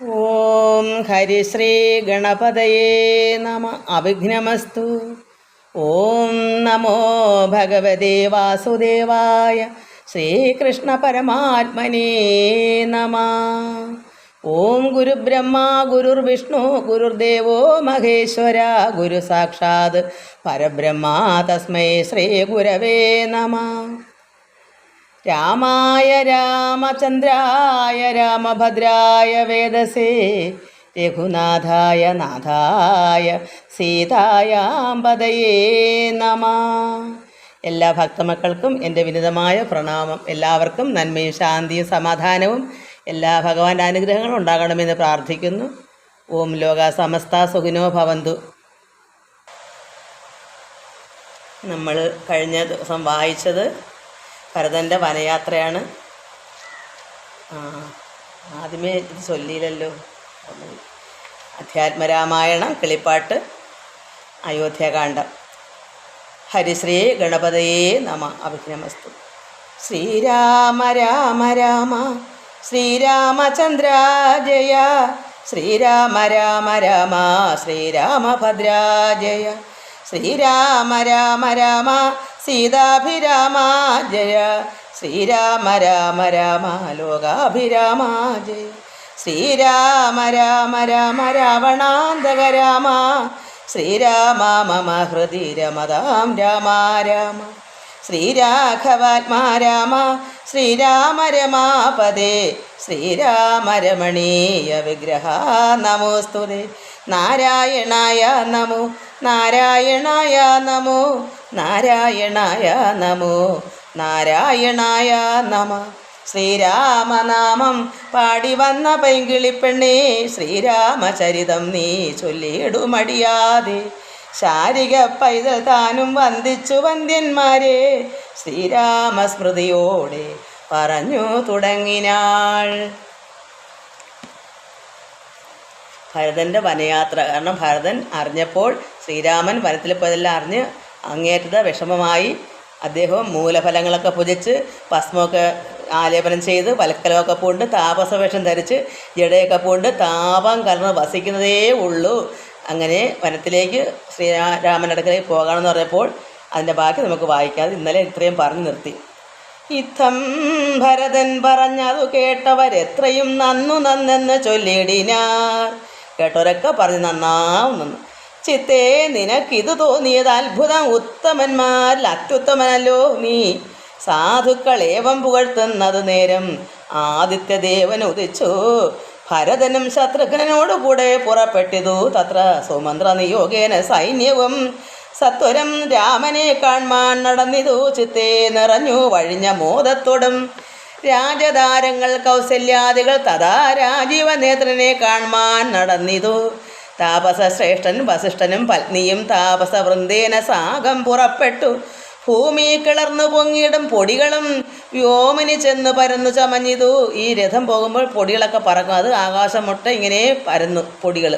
ഓം ഹരിശ്രീ ഗണപതയേ നമ. അവിഘ്നമസ്തു. ഓം നമോ ഭഗവതേ വാസുദേവായ ശ്രീകൃഷ്ണ പരമാത്മനേ നമ. ഓം ഗുരുബ്രഹ്മ ഗുരുർവിഷ്ണു ഗുരുർദേവോ മഹേശ്വര ഗുരു സാക്ഷാത് പരബ്രഹ്മ തസ്മൈ ശ്രീ ഗുരവേ നമ. രാമായ രാമചന്ദ്രായ രാമഭദ്രായ വേദസേ രഘുനാഥായ നാഥായ സീതായാമ്പതയേ നമ. എല്ലാ ഭക്തമക്കൾക്കും എൻ്റെ വിനിതമായ പ്രണാമം. എല്ലാവർക്കും നന്മയും ശാന്തിയും സമാധാനവും എല്ലാ ഭഗവാന്റെ അനുഗ്രഹങ്ങളും ഉണ്ടാകണമെന്ന് പ്രാർത്ഥിക്കുന്നു. ഓം ലോക സമസ്ത സുഖിനോ ഭവന്തു. നമ്മൾ കഴിഞ്ഞ ദിവസം വായിച്ചത് ഭരതൻ്റെ വനയാത്രയാണ്. ആദ്യമേ ഇത് ചൊല്ലിയില്ലല്ലോ. അധ്യാത്മരാമായണം, കിളിപ്പാട്ട്, അയോധ്യാകാന്ഡം. ഹരിശ്രീ ഗണപതയേ നമ. അഭിഘ്നമസ്തു. ശ്രീരാമ രാമ രാമ ശ്രീരാമചന്ദ്ര ജയ. ശ്രീരാമ രാമ രാമ ശ്രീരാമഭദ്ര ജയ. ശ്രീരാമ രാമ രാമ സീതാഭിരാമ ജയ. ശ്രീരാമ രാമ രാമ ലോകാഭിരാമ ജയ. ശ്രീരാമ രാമ രാമ രാവണാന്തക രാമ. ശ്രീരാമ മമ ഹൃദി രമതാം രാമ രാമ. ശ്രീരാഘവാത്മാ രാമ ശ്രീരാമ രമാപദേ. ശ്രീരാമ രമണീയ വിഗ്രഹ നമോസ്തുതേ. നാരായണായ നമോ നാരായണായ നമോ നാരായണായ നമോ നാരായണായ നമ. ശ്രീരാമനാമം പാടി വന്ന പൈങ്കിളിപ്പെണ്ണേ, ശ്രീരാമചരിതം നീ ചൊല്ലിയിടുമടിയാതെ. ശാരിക പൈതൽ താനും വന്ദിച്ചു വന്ദ്യന്മാരെ, ശ്രീരാമസ്മൃതിയോടെ പറഞ്ഞു തുടങ്ങിനാൾ. ഭരതൻ്റെ വനയാത്ര. കാരണം ഭരതൻ അറിഞ്ഞപ്പോൾ ശ്രീരാമൻ വനത്തിൽ പോയതെല്ലാം അറിഞ്ഞ് അങ്ങേറ്റത്തെ വിഷമമായി. അദ്ദേഹം മൂലഫലങ്ങളൊക്കെ പുജിച്ച് ഭസ്മമൊക്കെ ആലേപനം ചെയ്ത് വലക്കലമൊക്കെ പൂണ്ട് താപസവേഷം ധരിച്ച് ജടയൊക്കെ പൂണ്ട് താപം കലർന്ന് വസിക്കുന്നതേ ഉള്ളൂ. അങ്ങനെ വനത്തിലേക്ക് ശ്രീരാമൻ്റെ അടുക്കലേക്ക് പോകണമെന്ന് പറഞ്ഞപ്പോൾ അതിൻ്റെ ബാക്കി നമുക്ക് വായിക്കാതെ ഇന്നലെ ഇത്രയും പറഞ്ഞു നിർത്തി. ഇത്തം ഭരതൻ പറഞ്ഞതു കേട്ടവരെത്രയും നന്നെന്ന് ചൊല്ലിടിനാർ. കേട്ടവരൊക്കെ പറഞ്ഞ് നന്നാവും. ചിത്തേ നിനക്കിത് തോന്നിയത് അത്ഭുതം, ഉത്തമന്മാരിൽ അത്യുത്തമനല്ലോ നീ. സാധുക്കൾ ഏവം പുകഴ്ത്തുന്നത് നേരം ആദിത്യദേവൻ ഉദിച്ചു. ഭരതനും ശത്രുഘ്നോടുകൂടെ പുറപ്പെട്ടിതു. തത്ര സുമന്ത്ര നിയോഗേന സൈന്യവും സത്വരം രാമനെ കാൺമാൻ നടന്നിതു. ചിത്തേ നിറഞ്ഞു വഴിഞ്ഞ മോദത്തോടും രാജതാരങ്ങൾ കൗസല്യാദികൾ തഥാ രാജീവനേത്രനെ കാൺമാൻ നടന്നിതു. താപസശ്രേഷ്ഠൻ വസിഷ്ഠനും പത്നിയും താപസവൃന്ദേന സാഗം പുറപ്പെട്ടു. ഭൂമി കിളർന്നു പൊങ്ങിയിടും പൊടികളും വ്യോമിനി ചെന്ന് പരന്നു ചമഞ്ഞിതു. ഈ രഥം പോകുമ്പോൾ പൊടികളൊക്കെ പറക്കും. അത് ആകാശം മുട്ട ഇങ്ങനെ പരന്നു പൊടികൾ.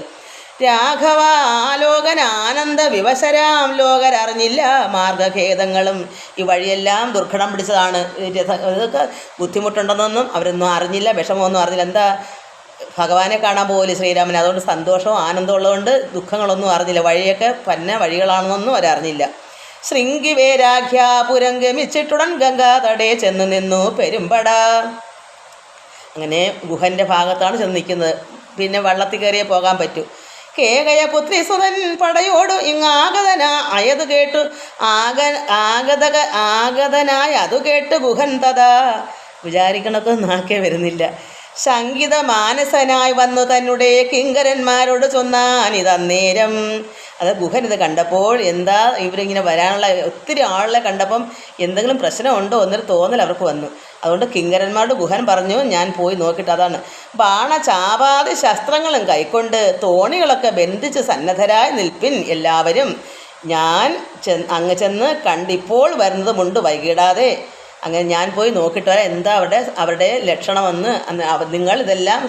രാഘവ ആലോകൻ ആനന്ദ വിവശരാം ലോകരറിഞ്ഞില്ല മാർഗഖേദങ്ങളും. ഈ വഴിയെല്ലാം ദുർഘടം പിടിച്ചതാണ്. ഇതൊക്കെ ബുദ്ധിമുട്ടുണ്ടെന്നൊന്നും അവരൊന്നും അറിഞ്ഞില്ല, വിഷമമൊന്നും അറിഞ്ഞില്ല. എന്താ ഭഗവാനെ കാണാൻ പോകില്ല ശ്രീരാമൻ. അതുകൊണ്ട് സന്തോഷവും ആനന്ദവും ഉള്ളതുകൊണ്ട് ദുഃഖങ്ങളൊന്നും അറിഞ്ഞില്ല. വഴിയൊക്കെ പന്ന വഴികളാണെന്നൊന്നും അവരറിഞ്ഞില്ല. ശൃംഗിവേരാഖ്യാപുരം ഗമിച്ചിട്ടുടൻ ഗംഗാതടേ ചെന്ന് നിന്നു പെരുമ്പട. അങ്ങനെ ഗുഹൻ്റെ ഭാഗത്താണ് ചെന്ന് നിൽക്കുന്നത്. പിന്നെ വള്ളത്തിൽ കയറിയേ പോകാൻ പറ്റൂ. കേകയ പുത്രി സുതൻ പടയോടു ഇങ്ങാഗതനായത് കേട്ടു. ആഗതനായ അതു കേട്ട് ഗുഹൻ തഥാ. വിചാരിക്കണക്ക് നാക്കേ വരുന്നില്ല. ശങ്കിത മാനസനായി വന്നു തന്നെ കിങ്കരന്മാരോട് ചൊന്നാനിതന്നേരം. അത് ഗുഹൻ ഇത് കണ്ടപ്പോൾ എന്താ ഇവരിങ്ങനെ വരാനുള്ള ഒത്തിരി ആളെ കണ്ടപ്പം എന്തെങ്കിലും പ്രശ്നമുണ്ടോ എന്നൊരു തോന്നൽ അവർക്ക് വന്നു. അതുകൊണ്ട് കിങ്കരന്മാരോട് ഗുഹൻ പറഞ്ഞു, ഞാൻ പോയി നോക്കിയിട്ട്. അതാണ് ബാണചാപാതി ശസ്ത്രങ്ങളും കൈക്കൊണ്ട് തോണികളൊക്കെ ബന്ധിച്ച് സന്നദ്ധരായി നിൽപ്പിൻ എല്ലാവരും. ഞാൻ അങ്ങ് ചെന്ന് കണ്ടിപ്പോൾ വരുന്നതുമുണ്ട്, വൈകിടാതെ. അങ്ങനെ ഞാൻ പോയി നോക്കിയിട്ട് വരാം എന്താ അവരുടെ ലക്ഷണമെന്ന്. നിങ്ങൾ ഇതെല്ലാം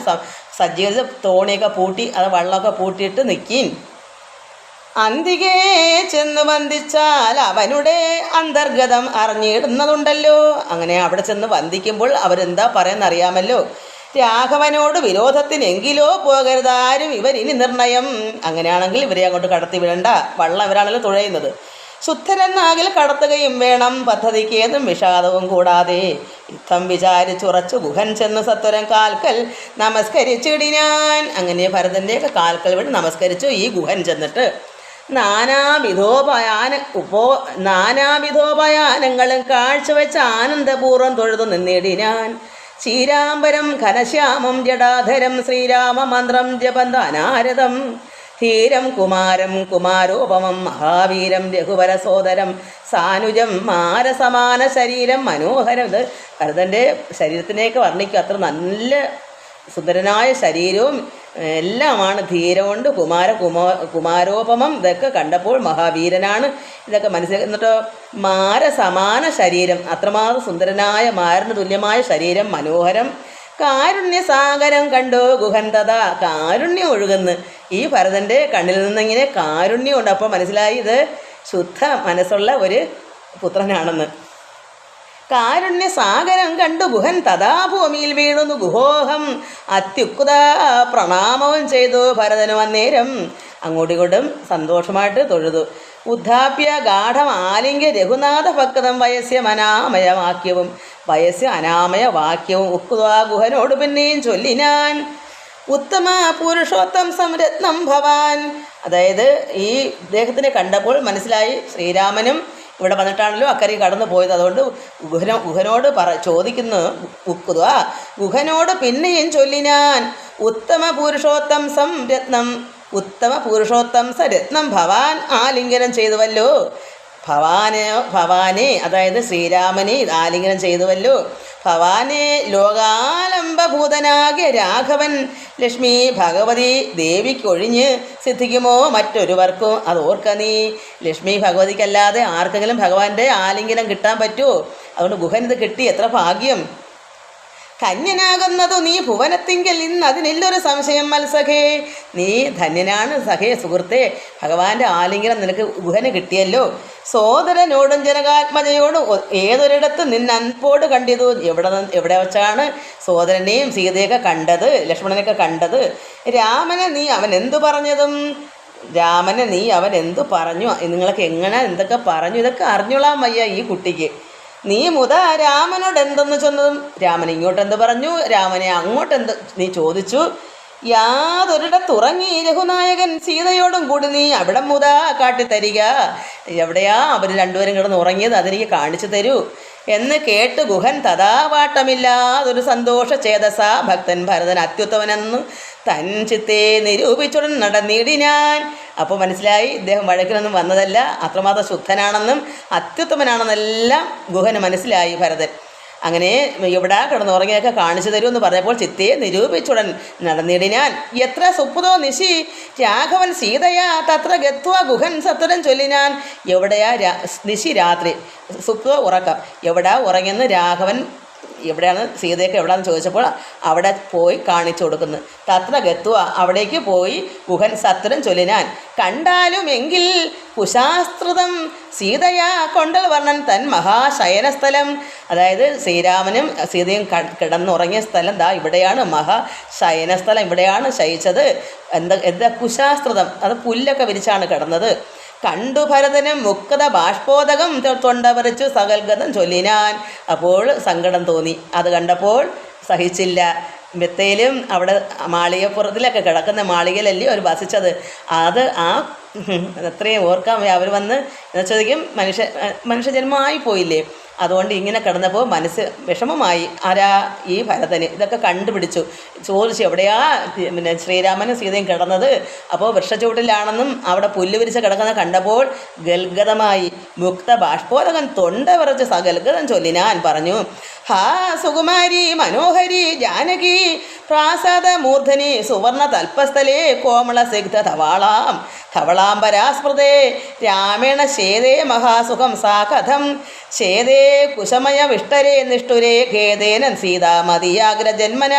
സജ്ജീകരിച്ച് തോണിയൊക്കെ പൂട്ടി അത് വള്ളമൊക്കെ പൂട്ടിയിട്ട് നിൽക്കീൻ. അന്തികേ ചെന്ന് വന്ദിച്ചാൽ അവനുടെ അന്തർഗതം അറിഞ്ഞിടുന്നതുണ്ടല്ലോ. അങ്ങനെ അവിടെ ചെന്ന് വന്ദിക്കുമ്പോൾ അവരെന്താ പറയുന്നറിയാമല്ലോ. രാഘവനോട് വിരോധത്തിനെങ്കിലോ പോകരുതാരും ഇവരിനി നിർണയം. അങ്ങനെയാണെങ്കിൽ ഇവരെ അങ്ങോട്ട് കടത്തി വിടണ്ട, വള്ളം ഇവരാണല്ലോ തുഴയുന്നത്. ശുദ്ധരെന്നാകിൽ കടത്തുകയും വേണം, പദ്ധതിക്ക് ഏതും വിഷാദവും കൂടാതെ. യുദ്ധം വിചാരിച്ചുറച്ചു ഗുഹൻ ചെന്ന് സത്വരം കാൽക്കൽ നമസ്കരിച്ചിടിനാൻ. അങ്ങനെ ഭരതൻ്റെയൊക്കെ കാൽക്കൽ വിട്ട് നമസ്കരിച്ചു ഈ ഗുഹൻ ചെന്നിട്ട്. നാനാവിധോപയാനങ്ങളും കാഴ്ചവെച്ച് ആനന്ദപൂർവ്വം തൊഴുതു നിന്നിടിനാൻ. ശ്രീരാംബരം ഘനശ്യാമം ജടാധരം ശ്രീരാമമന്ത്രം ജപന്ത അനാരദം. ധീരം കുമാരം കുമാരോപമം മഹാവീരം രഘുവര സോദരം സാനുജം മാരസമാന ശരീരം മനോഹരം. ഇത് ഭരതൻ്റെ ശരീരത്തിനെയൊക്കെ വർണ്ണിക്കുക. അത്ര നല്ല സുന്ദരനായ ശരീരവും എല്ലാമാണ്. ധീരമുണ്ട്, കുമാരോപമം. ഇതൊക്കെ കണ്ടപ്പോൾ മഹാവീരനാണ്. ഇതൊക്കെ മനസ്സിലാക്കി. എന്നിട്ടോ മാരസമാന ശരീരം, അത്രമാത്രം സുന്ദരനായ മാരന് തുല്യമായ ശരീരം, മനോഹരം. കാരുണ്യസാഗരം കണ്ടു ഗുഹൻ തഥാ. കാരുണ്യം ഒഴുകുന്നു ഈ ഭരതൻ്റെ കണ്ണിൽ നിന്നിങ്ങനെ കാരുണ്യമുണ്ട്. അപ്പോൾ മനസ്സിലായി ഇത് ശുദ്ധ മനസ്സുള്ള ഒരു പുത്രനാണെന്ന്. കാരുണ്യസാഗരം കണ്ടു ഗുഹൻ തഥാ ഭൂമിയിൽ വീണുന്നു ഗുഹോഹം. അത്യുക്ത പ്രണാമവും ചെയ്തു ഭരതനും അന്നേരം. അങ്ങോട്ടിങ്ങോട്ടും സന്തോഷമായിട്ട് തൊഴുതു. ഉദ്ധാപ്യ ഗാഠം ആലിംഗ്യ രഘുനാഥ ഭക്തം വയസ്യ അനാമയ വാക്യവും ഉക്വാ ഗുഹനോട് പിന്നെയും ചൊല്ലിനാൻ. ഉത്തമ പുരുഷോത്തം സംരത്നം ഭവാൻ. അതായത് ഈ ഇദ്ദേഹത്തിനെ കണ്ടപ്പോൾ മനസ്സിലായി ശ്രീരാമനും ഇവിടെ വന്നിട്ടാണല്ലോ അക്കരെ കടന്നു പോയത്. അതുകൊണ്ട് ഗുഹനോട് ചോദിക്കുന്നു. ഉക്വാ ഗുഹനോട് പിന്നെയും ചൊല്ലിനാൻ. ഉത്തമ പുരുഷോത്തം രത്നം ഭവാൻ ആലിംഗനം ചെയ്തുവല്ലോ. ഭവാനെ അതായത് ശ്രീരാമനെ ആലിംഗനം ചെയ്തുവല്ലോ. ഭവാനെ ലോകാലംബഭൂതനാകിയ രാഘവൻ ലക്ഷ്മി ഭഗവതി ദേവിക്കൊഴിഞ്ഞ് സിദ്ധിക്കുമോ മറ്റൊരുവർക്കും? അത് ഓർക്ക നീ. ലക്ഷ്മി ഭഗവതിക്കല്ലാതെ ആർക്കെങ്കിലും ഭഗവാന്റെ ആലിംഗനം കിട്ടാൻ പറ്റുമോ? അതുകൊണ്ട് ഗുഹൻ ഇത് കിട്ടി, എത്ര ഭാഗ്യം. ധന്യനാകുന്നതു നീ ഭുവനത്തിങ്കൽ ഇന്ന് അതിനില്ലൊരു സംശയം മത്സഖേ. നീ ധന്യനാണ് സഖേ, സുഹൃത്തെ. ഭഗവാന്റെ ആലിംഗനം നിനക്ക് ഗുഹന് കിട്ടിയല്ലോ. സോദരനോടും ജനകാത്മജയോടും ഏതൊരിടത്ത് നിന്നൻപോട് കണ്ടിതു. എവിടെ വെച്ചാണ് സോദരനെയും സീതയൊക്കെ കണ്ടത്, ലക്ഷ്മണനെയൊക്കെ കണ്ടത്? രാമനെ നീ അവൻ എന്തു പറഞ്ഞു? നിങ്ങളൊക്കെ എങ്ങനെ എന്തൊക്കെ പറഞ്ഞു? ഇതൊക്കെ അറിഞ്ഞോളാൻ വയ്യ ഈ കുട്ടിക്ക്. നീ രാമനോട് എന്തെന്ന് ചെന്നതും രാമൻ ഇങ്ങോട്ട് എന്ത് പറഞ്ഞു, രാമനെ അങ്ങോട്ട് എന്ത് നീ ചോദിച്ചു. യാതൊരിടത്തുറങ്ങി രഘുനായകൻ സീതയോടും കൂടി നീ അവിടെ കാട്ടിത്തരിക. എവിടെയാ അവർ രണ്ടുപേരും കിടന്ന് ഉറങ്ങിയത്, അതെനിക്ക് കാണിച്ചു തരൂ എന്ന് കേട്ട് ഗുഹൻ തഥാവാട്ടമില്ലാതൊരു സന്തോഷ ചേതസ ഭക്തൻ ഭരതൻ അത്യുത്തമനെന്നു തൻ ചിത്തെ നിരൂപിച്ചുടൻ നടന്നിടിനാൻ. അപ്പോൾ മനസ്സിലായി ഇദ്ദേഹം വഴക്കിനൊന്നും വന്നതല്ല, അത്രമാത്രം ശുദ്ധനാണെന്നും അത്യുത്തമനാണെന്നെല്ലാം ഗുഹന് മനസ്സിലായി ഭരതൻ. അങ്ങനെ ഇവിടെ കിടന്നുറങ്ങിയൊക്കെ കാണിച്ചു തരുമെന്ന് പറഞ്ഞപ്പോൾ ചിത്തയെ നിരൂപിച്ചുടൻ നടന്നിടിനാൻ. എത്ര സുപ്തോ നിശി രാഘവൻ സീതയാ തത്ര ഗത്വ ഗുഹൻ സത്വരം ചൊല്ലിനാൻ. എവിടെയാ നിശി രാത്രി, സുപ്തോ ഉറക്കം. എവിടാ ഉറങ്ങിയെന്ന് രാഘവൻ എവിടെയാണ് സീതയൊക്കെ എവിടെയാണെന്ന് ചോദിച്ചപ്പോൾ അവിടെ പോയി കാണിച്ചു കൊടുക്കുന്നു. തത്ര ഗത്വ അവിടേക്ക് പോയി ഗുഹൻ സത്വരം ചൊല്ലിനാൻ. കണ്ടാലും എങ്കിൽ കുശാസ്ത്രം സീതയാ കൊണ്ടൽ വർണ്ണൻ തൻ മഹാശയനസ്ഥലം. അതായത് ശ്രീരാമനും സീതയും കിടന്നുറങ്ങിയ സ്ഥലം ദാ ഇവിടെയാണ്, മഹാശയനസ്ഥലം ഇവിടെയാണ് ശയിച്ചത്. എന്താ കുശാസ്ത്രം, അത് പുല്ലൊക്കെ വിരിച്ചാണ് കിടന്നത്. കണ്ടു ഭരതനും മുക്ത ബാഷ്പോദകം തൊണ്ടവരച്ചു സകൽഗതം ചൊല്ലിനാൻ. അപ്പോൾ സങ്കടം തോന്നി. അത് കണ്ടപ്പോൾ സഹിച്ചില്ല. മെത്തയിലും അവിടെ മാളികപ്പുറത്തിലൊക്കെ കിടക്കുന്ന മാളികയിലല്ലേ അവർ വസിച്ചത്. അത് അത്രയും ഓർക്കാൻ അവർ വന്ന് ചോദിക്കും, മനുഷ്യജന്മമായി പോയില്ലേ. അതുകൊണ്ട് ഇങ്ങനെ കിടന്നപ്പോൾ മനസ്സ് വിഷമമായി. ആരാ? ഈ ഭരതന്. ഇതൊക്കെ കണ്ടുപിടിച്ചു, ചോദിച്ചു എവിടെയാ ശ്രീരാമനും സീതയും കിടന്നത്. അപ്പോൾ വൃക്ഷച്ചുവട്ടിലാണെന്നും അവിടെ പുല്ല് വിരിച്ച് കിടക്കുന്ന കണ്ടപ്പോൾ ഗൽഗതമായി. മുക്ത ബാഷ്പോദകൻ തൊണ്ട വിറച്ച് സഗൽഗതം ചൊല്ലിനാൻ. പറഞ്ഞു, ഹാ സുകുമാരി മനോഹരി ജാനകി പ്രാസാദ മൂർധനി സുവർണ തൽപസ്ഥലേ കോമള സിഗ്ധ ധവളാംബരാസ്മൃതേ രാമേണ ശേതേ മഹാസുഖം സാ കഥം ശേതേ കുശമയ വിഷ്ടരേ നിഷ്ഠുരേ ഖേദേന സീതാമതിയാഗ്രജന്മന.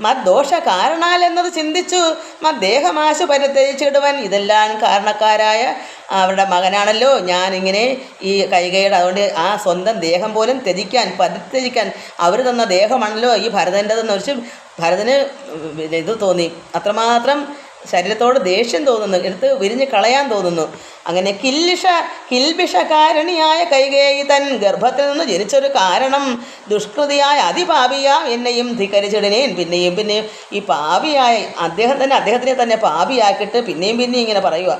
മദ്ദോഷ കാരണാൽ എന്നത് ചിന്തിച്ചു മദ്ദേഹമാശു പരിത്യജിച്ചിടുവൻ. ഇതെല്ലാം കാരണക്കാരായ അവരുടെ മകനാണല്ലോ ഞാനിങ്ങനെ ഈ കൈകയുടെ, അതുകൊണ്ട് ആ സ്വന്തം ദേഹം പോലും പരിത്യജിക്കാൻ അവർ തന്ന ദേഹമാണല്ലോ ഈ ഭരതൻ്റെതെന്ന് വെച്ച് ഭരതന് ഇത് തോന്നി, അത്രമാത്രം ശരീരത്തോട് ദേഷ്യം തോന്നുന്നു, എടുത്ത് വിരിഞ്ഞ് കളയാൻ തോന്നുന്നു. അങ്ങനെ കിൽബിഷകാരണിയായ കൈകേയി തൻ ഗർഭത്തിൽ നിന്ന് ജനിച്ചൊരു കാരണം ദുഷ്കൃതിയായ അതിപാപിയാം എന്നെയും ധിക്കരിച്ചിടനേൻ. പിന്നെയും ഈ പാപിയായി അദ്ദേഹത്തിനെ തന്നെ പാപിയാക്കിയിട്ട് പിന്നെയും ഇങ്ങനെ പറയുക.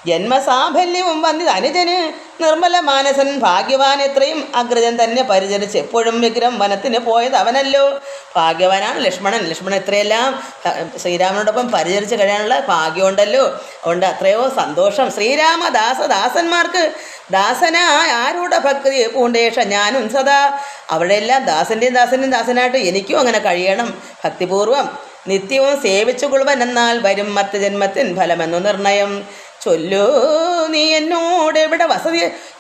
ജന്മസാഫല്യവും വന്നിത് അനുജന് നിർമ്മല മാനസൻ ഭാഗ്യവാൻ, എത്രയും അഗ്രജൻ തന്നെ പരിചരിച്ച് എപ്പോഴും വിഗ്രഹം വനത്തിന് പോയത് അവനല്ലോ. ഭാഗ്യവാനാണ് ലക്ഷ്മണൻ. ലക്ഷ്മണൻ ഇത്രയെല്ലാം ശ്രീരാമനോടൊപ്പം പരിചരിച്ച് കഴിയാനുള്ള ഭാഗ്യമുണ്ടല്ലോ. അതുകൊണ്ട് അത്രയോ സന്തോഷം. ശ്രീരാമദാസന്മാർക്ക് ദാസനായ ആരുടെ ഭക്തി പൂണ്ടേഷ ഞാനും സദാ. അവിടെയെല്ലാം ദാസൻ്റെയും ദാസനായിട്ട് എനിക്കും അങ്ങനെ കഴിയണം ഭക്തിപൂർവം. നിത്യവും സേവിച്ചു കൊള്ളുവൻ എന്നാൽ വരും മറ്റ് ജന്മത്തിൻ ഫലമെന്നു നിർണയം. ചൊല്ലൂ നീ എന്നോട്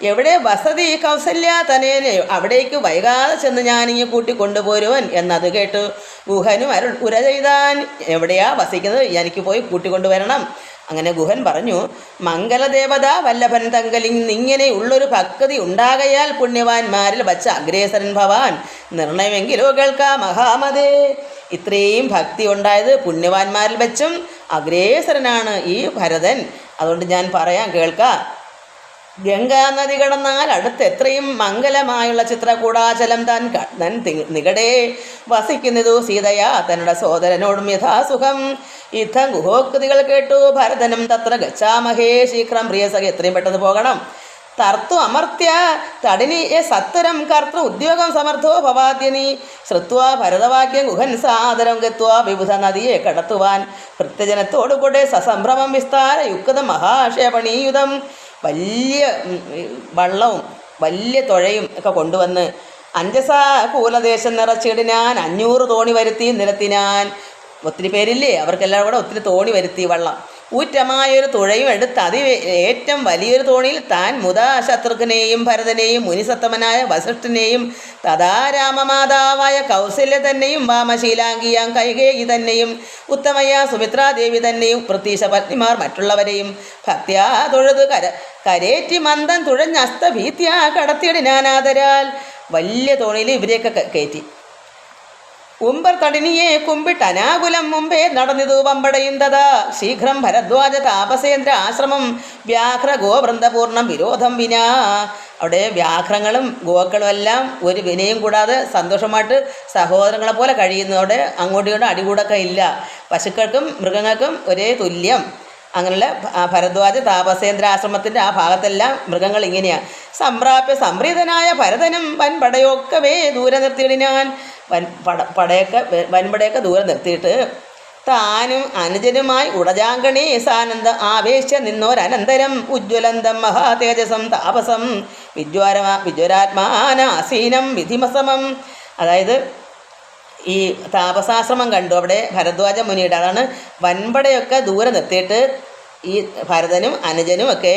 എവിടെ വസതി കൗസല്യ തനേനെ, അവിടേക്ക് വൈകാതെ ചെന്ന് ഞാനിങ്ങ് കൂട്ടിക്കൊണ്ടുപോരുവൻ എന്നത് കേട്ടു ഗുഹനും ഉര ചെയ്താൻ. എവിടെയാ വസിക്കുന്നത്, എനിക്ക് പോയി കൂട്ടിക്കൊണ്ടുവരണം. അങ്ങനെ ഗുഹൻ പറഞ്ഞു, മംഗലദേവത വല്ലഭൻ തങ്കലിൽ ഇങ്ങനെയുള്ളൊരു ഭക്തി ഉണ്ടാകയാൽ പുണ്യവാന്മാരിൽ വച്ച അഗ്രേസരൻ ഭവാൻ നിർണയമെങ്കിലോ കേൾക്കാം മഹാമതേ. ഇത്രയും ഭക്തി ഉണ്ടായത് പുണ്യവാന്മാരിൽ വെച്ചും അഗ്രേസരനാണ് ഈ ഭരതൻ. അതുകൊണ്ട് ഞാൻ പറയാൻ കേൾക്കാം. ഗംഗാ നദി കടന്നാൽ അടുത്ത് എത്രയും മംഗലമായുള്ള ചിത്രകൂടാചലം താൻ നികടേ വസിക്കുന്നതു സീതയാ തന്നുടെ സോദരനോടും യഥാസുഖം. യുദ്ധം ഗുഹോക്തികൾ കേട്ടു ഭരതനും തത്ര ഗച്ഛാമഹേ. ശീഘ്രം പ്രിയസഖ എത്രയും പെട്ടെന്ന് പോകണം. തർത്തു അമർത്യ തടിനിയെ സത്വരം കർത്തൃ ഉദ്യോഗം സമർത്ഥോ ഭവാദ്യനി. ശ്രുത്വാ ഭരതവാക്യം ഗുഹൻ സാദരം ഗത്വാ വിബുധ നദിയെ കടത്തുവാൻ ഭൃത്യജനത്തോടുകൂടെ സസംഭ്രമം വിസ്താര യുക്തം മഹാക്ഷേപണീയുധം. വലിയ വള്ളവും വലിയ തുഴയും ഒക്കെ കൊണ്ടുവന്ന് അഞ്ജസാ കൂലദേശം നിറച്ചിടിനാൻ 500 തോണി വരുത്തി നിരത്തിനാൻ. ഒത്തിരി പേരില്ലേ, അവർക്കെല്ലാം കൂടെ ഒത്തിരി തോണി വരുത്തി വള്ളം. ഊറ്റമായൊരു തുഴയും എടുത്ത് ഏറ്റവും വലിയൊരു തോണിയിൽ താൻ മുതാ ശത്രുഘ്നെയും ഭരതനെയും മുനിസത്തമനായ വസിഷ്ഠനെയും തഥാ രാമമാതാവായ കൗസല്യ തന്നെയും വാമശീലാംഗിയാം കൈകേയി തന്നെയും ഉത്തമയ സുമിത്രാദേവി തന്നെയും പ്രതീശ പത്നിമാർ മറ്റുള്ളവരെയും ഭക്ത്യാ തൊഴുതു കരേറ്റി മന്ദം തുഴഞ്ഞസ്തഭീത്യാ കടത്തിയിടിനാനാദരാൽ. വലിയ തോണിയിൽ ഇവരെയൊക്കെ കയറ്റി. ഉമ്പർ തടിനിയെ കുമ്പിട്ട് അനാകുലം മുമ്പേ നടന്നിതു വമ്പടയും തഥാ. ശീഘ്രം ഭരദ്വാജ താപസേന്ദ്ര ആശ്രമം വ്യാഘ്ര ഗോവൃന്ദപൂർണം വിരോധം വിനാ. അവിടെ വ്യാഘ്രങ്ങളും ഗോക്കളും എല്ലാം ഒരു വിനയും കൂടാതെ സന്തോഷമായിട്ട് സഹോദരങ്ങളെ പോലെ കഴിയുന്നതോടെ അങ്ങോട്ടും ഇങ്ങോട്ടും അടികൂടൊക്കെ ഇല്ല. പശുക്കൾക്കും മൃഗങ്ങൾക്കും ഒരേ തുല്യം. അങ്ങനെയുള്ള ഭരദ്വാജ താപസേന്ദ്ര ആശ്രമത്തിൻ്റെ ആ ഭാഗത്തെല്ലാം മൃഗങ്ങൾ ഇങ്ങനെയാണ്. സംപ്രാപ്യ സംപ്രീതനായ ഭരതനും വൻപടയൊക്കവേ ദൂരെ നിർത്തിയിടിനാൻ. വൻപടയൊക്കെ ദൂരെ നിർത്തിയിട്ട് താനും അനുജനുമായി ഉടജാങ്കണി സാനന്ദ ആവേശ്യ നിന്നോരനന്തരം ഉജ്ജ്വലന്തം മഹാതേജസം താപസം വിജ്വരാത്മാനാസീനം വിധിമസമം. അതായത് ഈ താപസാശ്രമം കണ്ടു അവിടെ ഭരദ്വാജ മുനിയുടെ. അതാണ് വൻപടയൊക്കെ ദൂരെ നിർത്തിയിട്ട് ഈ ഭരതനും അനുജനും ഒക്കെ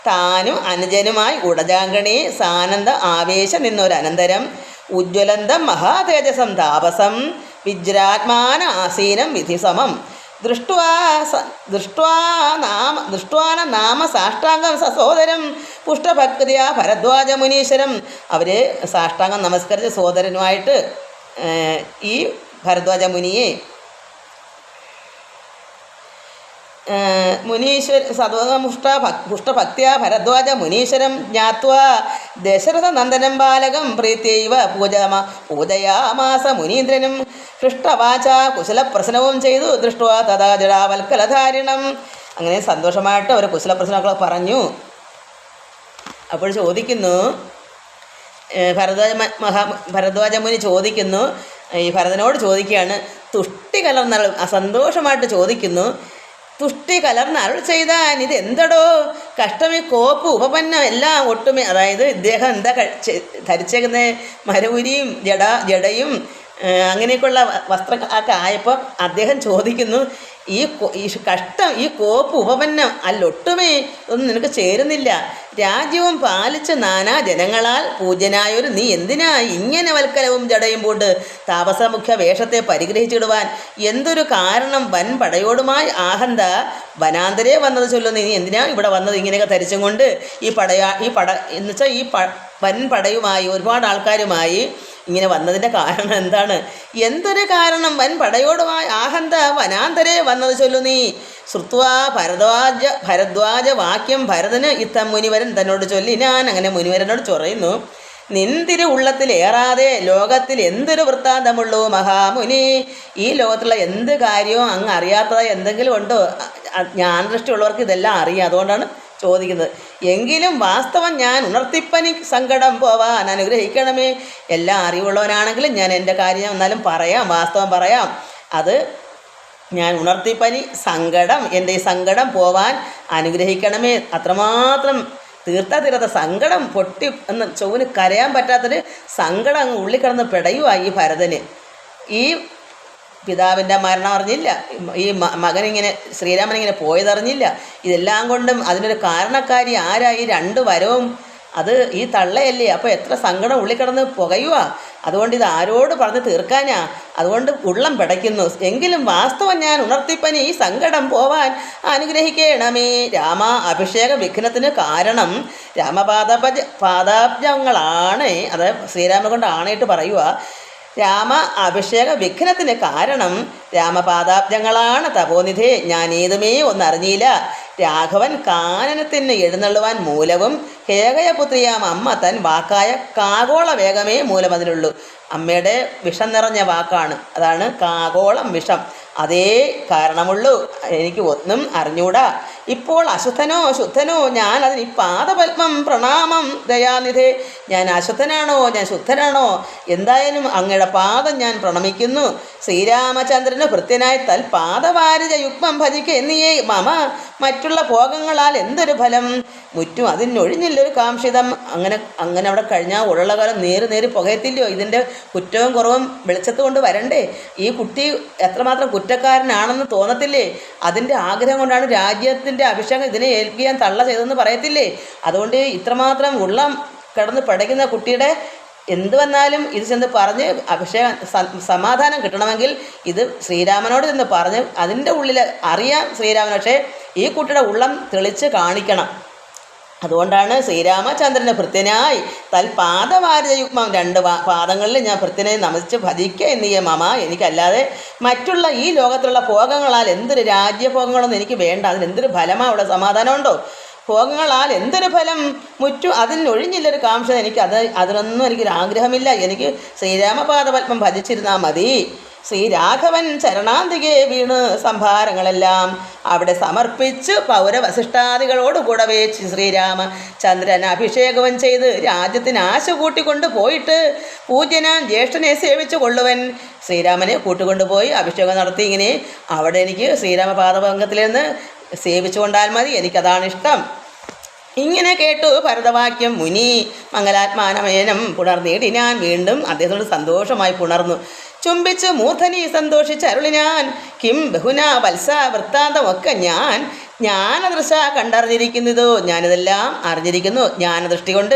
താനും അനുജനുമായി ഉടജാങ്കണി സാനന്ദ ആവേശ നിന്നൊരനന്തരം ഉജ്ജ്വലന്തം മഹാതേജസം താപസം വിജ്രാത്മാന ആസീനം വിധിസമം ദൃഷ്ട്വാന നാമ സാഷ്ടാംഗം സസോദരം പുഷ്ടഭക്തിയ ഭരദ്വാജ മുനീശ്വരം. അവർ സാഷ്ടാംഗം നമസ്കരിച്ച സോദരനുമായിട്ട് ഈ ഭരദ്വാജ മുനിയെ മുനീശ്വര പുഷ്ടഭക്തിയ ഭരദ്വാജ മുനീശ്വരം ജ്ഞാത്വാ ദശരഥ നന്ദനം ബാലകം പ്രീത്യൈവ പൂജയാമാസ മുനീന്ദ്രനും ഹൃഷ്ടവാച കുശലപ്രശ്നവും ചെയ്തു ദൃഷ്ട്വാ തഥാ ജടാവൽക്കലധാരിണം. അങ്ങനെ സന്തോഷമായിട്ട് അവർ കുശലപ്രശ്നങ്ങളൊക്കെ പറഞ്ഞു. അപ്പോൾ ചോദിക്കുന്നു, ഭരദ്വാജ മുനി ചോദിക്കുന്നു, ഈ ഭരതനോട് ചോദിക്കുകയാണ്, തുഷ്ടി കലർന്ന സന്തോഷമായിട്ട് ചോദിക്കുന്നു, തുഷ്ടി കലർന്ന അരുൾ ചെയ്താൻ ഇത് എന്തടോ കഷ്ടമി കോപ്പ് ഉപപന്നം എല്ലാം ഒട്ടുമേ. അതായത് ഇദ്ദേഹം എന്താ ധരിച്ചേക്കുന്ന മരവുരിയും ജടയും അങ്ങനെയൊക്കെയുള്ള വസ്ത്രം ഒക്കെ ആയപ്പോൾ അദ്ദേഹം ചോദിക്കുന്നു, ഈ കഷ്ടം, ഈ കോപ്പ് ഉപപന്നം അല്ലൊട്ടുമേ ഒന്നും നിനക്ക് ചേരുന്നില്ല. രാജ്യവും പാലിച്ച് നാനാ ജനങ്ങളാൽ പൂജ്യനായൊരു നീ എന്തിനാ ഇങ്ങനെ വൽക്കലവും ജടയും പൂണ്ട് താപസമുഖ്യ വേഷത്തെ പരിഗ്രഹിച്ചിടുവാൻ? എന്തൊരു കാരണം? വൻ പടയോടുമായി ആഹന്ത വനാന്തരെ വന്നത് ചൊല്ലുന്നു. നീ എന്തിനാ ഇവിടെ വന്നത് ഇങ്ങനെയൊക്കെ ധരിച്ചും കൊണ്ട്? ഈ പട എന്ന് വെച്ചാൽ വൻ പടയുമായി ഒരുപാട് ആൾക്കാരുമായി ഇങ്ങനെ വന്നതിൻ്റെ കാരണം എന്താണ്? എന്തൊരു കാരണം? വൻ പടയോടുമായി ആഹന്ത വനാന്തരെ വന്നത് ചൊല്ലു നീ. ശ്രുത്വാ ഭരദ്വാജ വാക്യം ഭരതന് ഇത്തം മുനിവരൻ തന്നോട് ചൊല്ലി. ഞാൻ അങ്ങനെ മുനിവരനോട് ചൊറയുന്നു, നിന്തിരു ഉള്ളത്തിലേറാതെ ലോകത്തിൽ എന്തൊരു വൃത്താന്തമുള്ളൂ മഹാമുനി? ഈ ലോകത്തുള്ള എന്ത് കാര്യവും അങ്ങ് അറിയാത്തതായി എന്തെങ്കിലും ഉണ്ടോ? ജ്ഞാനദൃഷ്ടിയുള്ളവർക്ക് ഇതെല്ലാം അറിയാം, അതുകൊണ്ടാണ് ചോദിക്കുന്നത്. എങ്കിലും വാസ്തവം ഞാൻ ഉണർത്തിപ്പനി സങ്കടം പോവാൻ അനുഗ്രഹിക്കണമേ. എല്ലാം അറിവുള്ളവനാണെങ്കിലും ഞാൻ എൻ്റെ കാര്യം എന്നാലും പറയാം, വാസ്തവം പറയാം. അത് ഞാൻ ഉണർത്തിപ്പനി സങ്കടം, എൻ്റെ ഈ സങ്കടം പോവാൻ അനുഗ്രഹിക്കണമേ. അത്രമാത്രം തീർത്ത സങ്കടം പൊട്ടി എന്ന് ചൊവ്വിന് കരയാൻ പറ്റാത്തൊരു സങ്കടം അങ്ങ് ഉള്ളിക്കിടന്ന് പിടയുവായി ഈ ഭരതന്. ഈ പിതാവിൻ്റെ മരണം അറിഞ്ഞില്ല, ഈ മകനിങ്ങനെ ശ്രീരാമനിങ്ങനെ പോയതറിഞ്ഞില്ല. ഇതെല്ലാം കൊണ്ടും അതിനൊരു കാരണക്കാരി ആരാ? ഈ 2 വരവും അത് ഈ തള്ളയല്ലേ. അപ്പോൾ എത്ര സങ്കടം ഉള്ളിക്കിടന്ന് പുകയുക. അതുകൊണ്ട് ഇത് ആരോട് പറഞ്ഞ് തീർക്കാനാ? അതുകൊണ്ട് ഉള്ളം പിടയ്ക്കുന്നു. എങ്കിലും വാസ്തവം ഞാൻ ഉണർത്തിപ്പനി ഈ സങ്കടം പോവാൻ അനുഗ്രഹിക്കണമേ. രാമ അഭിഷേക വിഘ്നത്തിന് കാരണം പാദാബ്ജങ്ങളാണ്. അത് ശ്രീരാമനെ കൊണ്ട് ആണയിട്ട് പറയുക. രാമ അഭിഷേക വിഘ്നത്തിന് കാരണം രാമപാദാബ്ജങ്ങളാണ്. തപോനിധേ, ഞാൻ ഏതുമേ ഒന്നറിഞ്ഞില്ല. രാഘവൻ കാനനത്തിന് എഴുന്നള്ളുവാൻ മൂലവും കേകയപുത്രിയാം അമ്മ തൻ വാക്കായ കാകോള വേഗമേ മൂലം അതിനുള്ളൂ. അമ്മയുടെ വിഷം നിറഞ്ഞ വാക്കാണ്, അതാണ് കാകോളം വിഷം. അതേ കാരണമുള്ളൂ, എനിക്ക് ഒന്നും അറിഞ്ഞൂടാ. ഇപ്പോൾ അശുദ്ധനോ ശുദ്ധനോ ഞാൻ അതിന് ഈ പാദപത്മം പ്രണാമം ദയാനിധേ. ഞാൻ അശുദ്ധനാണോ ഞാൻ ശുദ്ധനാണോ? എന്തായാലും അങ്ങയുടെ പാദം ഞാൻ പ്രണമിക്കുന്നു. ശ്രീരാമചന്ദ്രന് ഭൃത്യനായി തൽ പാദവാരിജ യുഗ്മം ഭജിക്ക എന്നിയേ മമ. മറ്റുള്ള ഭോഗങ്ങളാൽ എന്തൊരു ഫലം? മുറ്റും അതിനൊഴിഞ്ഞില്ലൊരു കാംക്ഷിതം. അങ്ങനെ അവിടെ കഴിഞ്ഞാൽ ഉള്ള കാലം നേര് പുകയത്തില്ലയോ? ഇതിൻ്റെ കുറ്റവും കുറവും വെളിച്ചത്ത് കൊണ്ട് വരണ്ടേ? ഈ കുട്ടി എത്രമാത്രം കുറ്റക്കാരനാണെന്ന് തോന്നത്തില്ലേ? അതിൻ്റെ ആഗ്രഹം കൊണ്ടാണ് രാജ്യത്തിൻ്റെ അഭിഷേകം ഇതിനെ ഏൽപ്പിക്കാൻ തള്ള ചെയ്തതെന്ന് പറയത്തില്ലേ? അതുകൊണ്ട് ഇത്രമാത്രം ഉള്ളം കിടന്ന് പടയ്ക്കുന്ന കുട്ടിയുടെ എന്ത് വന്നാലും ഇത് ചെന്ന് പറഞ്ഞ് അഭിഷേകം സമാധാനം കിട്ടണമെങ്കിൽ ഇത് ശ്രീരാമനോട് ചെന്ന് പറഞ്ഞ് അതിൻ്റെ ഉള്ളിൽ അറിയാം ശ്രീരാമൻ. പക്ഷേ ഈ കുട്ടിയുടെ ഉള്ളം തെളിച്ച് കാണിക്കണം. അതുകൊണ്ടാണ് ശ്രീരാമചന്ദ്രന് ഭൃത്യനായി തൽപാദവാരിതയുഗ്മം 2 പാദങ്ങളിൽ ഞാൻ ഭൃത്യനെ നമിച്ച് ഭജിക്ക എന്നീയ മമ. എനിക്കല്ലാതെ മറ്റുള്ള ഈ ലോകത്തിലുള്ള ഭോഗങ്ങളാൽ എന്തൊരു രാജ്യഭോഗങ്ങളൊന്നും എനിക്ക് വേണ്ട. അതിനെന്തൊരു ഫലമാണ്? അവിടെ സമാധാനമുണ്ടോ? ഭോഗങ്ങളാൽ എന്തൊരു ഫലം? മുറ്റു അതിനൊഴിഞ്ഞില്ലൊരു കാംക്ഷ. അതിനൊന്നും എനിക്കൊരു ആഗ്രഹമില്ല. എനിക്ക് ശ്രീരാമപാദപത്മം ഭജിച്ചിരുന്നാൽ മതി. ശ്രീരാഘവൻ ചരണാന്തികെ വീണ് സംഭാരങ്ങളെല്ലാം അവിടെ സമർപ്പിച്ച് പൗരവശിഷ്ടാദികളോട് കൂടവേ ശ്രീരാമചന്ദ്രൻ അഭിഷേകവും ചെയ്ത് രാജ്യത്തിന് ആശ കൂട്ടിക്കൊണ്ട് പോയിട്ട് പൂജ്യനാൻ ജ്യേഷ്ഠനെ സേവിച്ചു കൊള്ളുവൻ. ശ്രീരാമനെ കൂട്ടുകൊണ്ടുപോയി അഭിഷേകം നടത്തി. ഇങ്ങനെ അവിടെ എനിക്ക് ശ്രീരാമപാദപങ്കത്തിൽ നിന്ന് സേവിച്ചു കൊണ്ടാൽ മതി, എനിക്കതാണ് ഇഷ്ടം. ഇങ്ങനെ കേട്ടു ഭരതവാക്യം മുനി മംഗലാത്മാനമേനം പുണർന്നീടിനാൻ. വീണ്ടും അദ്ദേഹത്തോട് സന്തോഷമായി പുണർന്നു. ചുംബിച്ച് മൂർധനി സന്തോഷിച്ച് അരുളിനാൻ. കിം ബഹുന വത്സ വൃത്താന്തമൊക്കെ ഞാൻ ജ്ഞാനദൃശ കണ്ടറിഞ്ഞിരിക്കുന്നതോ. ഞാനിതെല്ലാം അറിഞ്ഞിരിക്കുന്നു ജ്ഞാനദൃഷ്ടി കൊണ്ട്.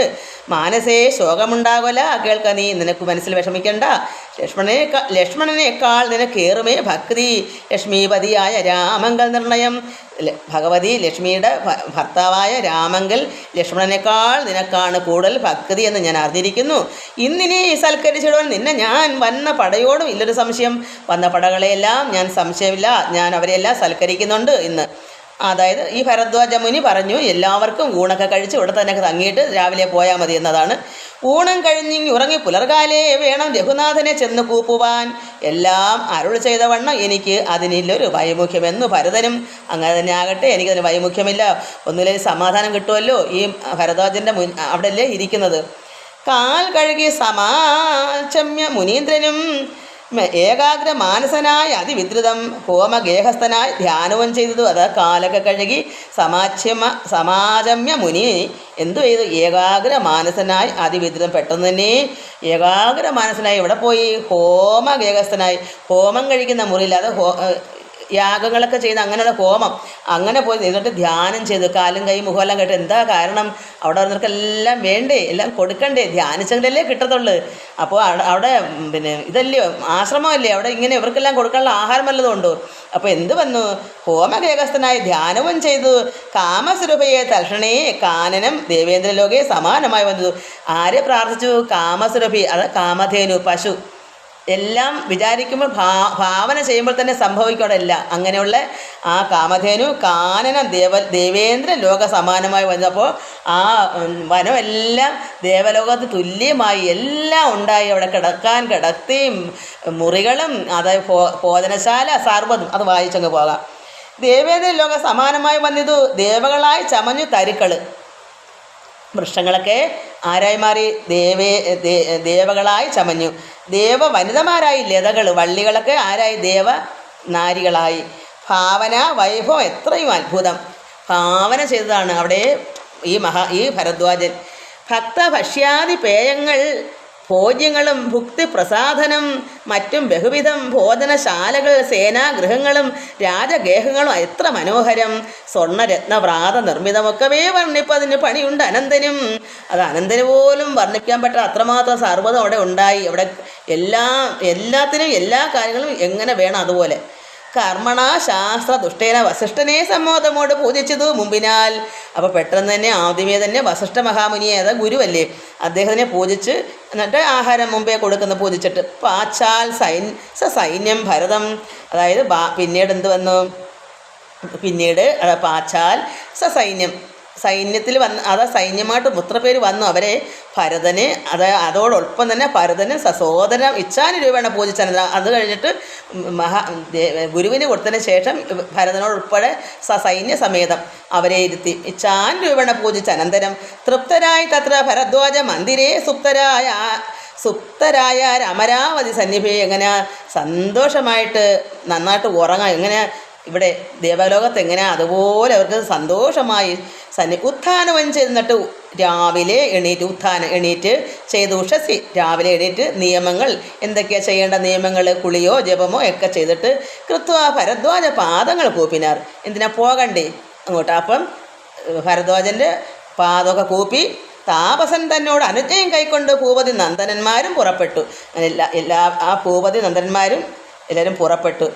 മാനസേ ശോകമുണ്ടാകല കേൾക്ക നീ. നിനക്ക് മനസ്സിൽ വിഷമിക്കണ്ട. ലക്ഷ്മണനേക്കാൾ നിനക്കേറുമേ ഭക്തി. ലക്ഷ്മീപതിയായ രാമങ്കൽ നിർണയം. ഭഗവതി ലക്ഷ്മിയുടെ ഭർത്താവായ രാമങ്കൽ ലക്ഷ്മണനേക്കാൾ നിനക്കാണ് കൂടുതൽ ഭക്തി എന്ന് ഞാൻ അറിഞ്ഞിരിക്കുന്നു. ഇന്നിനെ സൽക്കരിച്ചിടുവാൻ നിന്നെ ഞാൻ വന്ന പടയോടും ഇല്ലൊരു സംശയം. വന്ന പടകളെയെല്ലാം ഞാൻ സംശയമില്ല, ഞാൻ അവരെല്ലാം സൽക്കരിക്കുന്നുണ്ട് ഇന്ന്. അതായത് ഈ ഭരദ്വാജ മുനി പറഞ്ഞു, എല്ലാവർക്കും ഊണൊക്കെ കഴിച്ച് ഇവിടെ തന്നെ തങ്ങിയിട്ട് രാവിലെ പോയാൽ മതി എന്നതാണ്. ഊണം കഴിഞ്ഞിങ്ങി ഉറങ്ങി പുലർകാലേ വേണം രഘുനാഥനെ ചെന്ന് കൂപ്പുവാൻ. എല്ലാം അരുൾ ചെയ്ത വണ്ണം എനിക്ക് അതിനില്ലൊരു വൈമുഖ്യമെന്നു ഭരതനും. അങ്ങനെ തന്നെ ആകട്ടെ, എനിക്കതിന് വൈമുഖ്യമില്ല. ഒന്നുമില്ലെങ്കിൽ സമാധാനം കിട്ടുമല്ലോ. ഈ ഭരദ്വാജൻ്റെ അവിടെ അല്ലേ ഇരിക്കുന്നത്. കാൽ കഴുകി സമാചമ്യ മുനീന്ദ്രനും ഏകാഗ്ര മാനസനായി അതിവിദ്രുതം ഹോമഗേഹസ്ഥനായി ധ്യാനവും ചെയ്തതു. അത് കാലൊക്കെ കഴുകി സമാചമ്യ മുനി എന്തു ചെയ്തു? ഏകാഗ്ര മാനസനായി അതിവിദ്രുതം. പെട്ടെന്ന് തന്നെ ഏകാഗ്ര മാനസനായി എവിടെ പോയി? ഹോമഗേഹസ്ഥനായി. ഹോമം കഴിക്കുന്ന മുറിയിൽ, അത് യാഗങ്ങളൊക്കെ ചെയ്ത് അങ്ങനെയുള്ള ഹോമം അങ്ങനെ പോയി നിന്നിട്ട് ധ്യാനം ചെയ്തു. കാലും കൈ മുഖമെല്ലാം കേട്ട് എന്താ കാരണം? അവിടെ വന്നവർക്കെല്ലാം വേണ്ടേ, എല്ലാം കൊടുക്കണ്ടേ, ധ്യാനിച്ചെങ്കിലല്ലേ കിട്ടത്തുള്ളൂ. അപ്പോൾ അവിടെ പിന്നെ ഇതല്ലയോ ആശ്രമമല്ലേ, അവിടെ ഇങ്ങനെ ഇവർക്കെല്ലാം കൊടുക്കാനുള്ള ആഹാരം വല്ലതും ഉണ്ടോ? അപ്പോൾ എന്ത് വന്നു? ഹോമകേകസ്ഥനായി ധ്യാനവും ചെയ്തു. കാമസ്വരൂപയെ തൽക്ഷണേ കാനനം ദേവേന്ദ്രലോകെ സമാനമായി വന്നു. ആരെ പ്രാർത്ഥിച്ചു? കാമസ്വരൂപി, അത് കാമധേനു, പശു. എല്ലാം വിചാരിക്കുമ്പോൾ ഭാവന ചെയ്യുമ്പോൾ തന്നെ സംഭവിക്കണമല്ല. അങ്ങനെയുള്ള ആ കാമധേനു കാനനം ദേവേന്ദ്ര ലോക സമാനമായി വന്നപ്പോൾ ആ വനമെല്ലാം ദേവലോകത്ത് തുല്യമായി എല്ലാം ഉണ്ടായി. അവിടെ കിടക്കാൻ കിടത്തിയും മുറികളും അതായത് ഭോജനശാല സർവ്വതും. അത് വായിച്ചങ്ങ് പോകാം. ദേവേന്ദ്ര ലോക സമാനമായി വന്നിതു ദേവകളായി ചമഞ്ഞു തരുക്കൾ. വൃക്ഷങ്ങളൊക്കെ ആരായി മാറി? ദേവകളായി ചമഞ്ഞു. ദേവ വനിതമാരായി ലതകൾ, വള്ളികളൊക്കെ ആരായി? ദേവ നാരികളായി. ഭാവന വൈഭവം എത്രയും അത്ഭുതം ഭാവന ചെയ്തതാണ് അവിടെ ഈ ഭരദ്വാജൻ. ഭക്തഭക്ഷ്യാദി പേയങ്ങൾ ഭോജ്യങ്ങളും ഭുക്തി പ്രസാധനം മറ്റും ബഹുവിധം ഭോജനശാലകൾ സേനാഗൃഹങ്ങളും രാജഗേഹങ്ങളും എത്ര മനോഹരം. സ്വർണ്ണരത്നവ്രാത നിർമ്മിതമൊക്കവേ വർണ്ണിപ്പതിന് പണിയുണ്ട് അനന്തനും. അത് അനന്തന് പോലും വർണ്ണിക്കാൻ പറ്റാത്ത അത്രമാത്രം സർവ്വതം അവിടെ ഉണ്ടായി. അവിടെ എല്ലാത്തിനും എല്ലാ കാര്യങ്ങളും എങ്ങനെ വേണം അതുപോലെ. കർമ്മണ ശാസ്ത്ര ദുഷ്ടേന വസിഷ്ഠനെ സമ്മോദമോട് പൂജിച്ചതു മുമ്പിനാൽ. അപ്പോൾ പെട്ടെന്ന് തന്നെ ആദ്യമേ തന്നെ വസിഷ്ഠ മഹാമുനിയെ, അതാ ഗുരുവല്ലേ, അദ്ദേഹത്തിനെ പൂജിച്ച് എന്നിട്ട് ആഹാരം മുമ്പേ കൊടുക്കുന്ന പൂജിച്ചിട്ട് പാച്ചാൽ സൈന്യം ഭരതം. അതായത് പിന്നീട് എന്ത് വന്നു? പിന്നീട് പാച്ചാൽ സൈന്യത്തിൽ വന്ന് അതാ സൈന്യമായിട്ട് പുത്രപ്പേര് വന്നു. അവരെ ഭരതന് അതോടൊപ്പം തന്നെ ഭരതന് സസോദരം ഇച്ഛാനുരൂപേണ പൂജിച്ചനന്തരം. അത് കഴിഞ്ഞിട്ട് ഗുരുവിന് കൊടുത്തതിന് ശേഷം ഭരതനോടുൾപ്പെടെ സൈന്യ സമേതം അവരെ ഇരുത്തി ഇച്ഛാനുരൂപേണ പൂജിച്ചനന്തരം തൃപ്തരായി തത്ര ഭരദ്വാജ മന്ദിരേ സുപ്തരായ അമരാവതി സന്നിഭി. എങ്ങനെ സന്തോഷമായിട്ട് നന്നായിട്ട് ഉറങ്ങാം. എങ്ങനെ ഇവിടെ ദേവലോകത്ത് എങ്ങനെ അതുപോലെ അവർക്ക് സന്തോഷമായി ഉത്ഥാനവും ചെന്നിട്ട് രാവിലെ എണീറ്റ് ചെയ്ത് ഉഷസി രാവിലെ എണീറ്റ് നിയമങ്ങൾ എന്തൊക്കെയാണ് ചെയ്യേണ്ട നിയമങ്ങൾ കുളിയോ ജപമോ ഒക്കെ ചെയ്തിട്ട് കൃത്വ ഭരദ്വാജ പാദങ്ങൾ കൂപ്പിനാർ. എന്തിനാ പോകണ്ടേ അങ്ങോട്ട്? അപ്പം ഭരദ്വാജൻ്റെ പാദമൊക്കെ കൂപ്പി താപസൻ തന്നോട് അനുജ്ഞയും കൈക്കൊണ്ട് ഭൂപതി നന്ദനന്മാരും പുറപ്പെട്ടു. എല്ലാ ആ ഭൂപതി നന്ദനന്മാരും എല്ലാവരും പുറപ്പെട്ടു.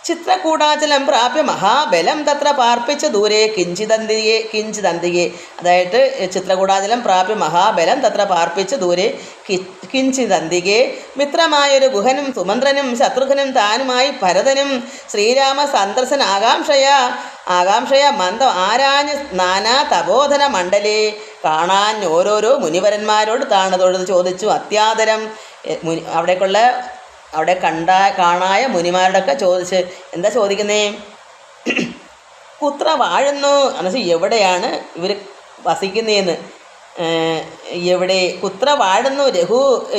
ചിത്രകൂടാചലം പ്രാപ്യ മഹാബലം തത്ര പാർപ്പിച്ച് ദൂരെ കിഞ്ചിതന്തികെ. അതായത് ചിത്രകൂടാചലം പ്രാപ്യ മഹാബലം തത്ര പാർപ്പിച്ച് ദൂരെ കിഞ്ചിതന്തികെ. മിത്രമായൊരു ഗുഹനും സുമന്ത്രനും ശത്രുഘ്നും താനുമായി ഭരതനും ശ്രീരാമ സന്ദർശന ആകാംക്ഷയ മന്ദം ആരാഞ്ഞ് നാനാ തപോധന മണ്ഡലേ. കാണാൻ ഓരോരോ മുനിവരന്മാരോട് താണതൊഴുത് ചോദിച്ചു അത്യാദരം. അവിടെ കാണായ മുനിമാരോടൊക്കെ ചോദിച്ച് എന്താ ചോദിക്കുന്നേ? കുത്ര വാഴുന്നു എന്നുവെച്ചാൽ എവിടെയാണ് ഇവർ വസിക്കുന്നതെന്ന്. എവിടെ കുത്ര വാഴുന്നു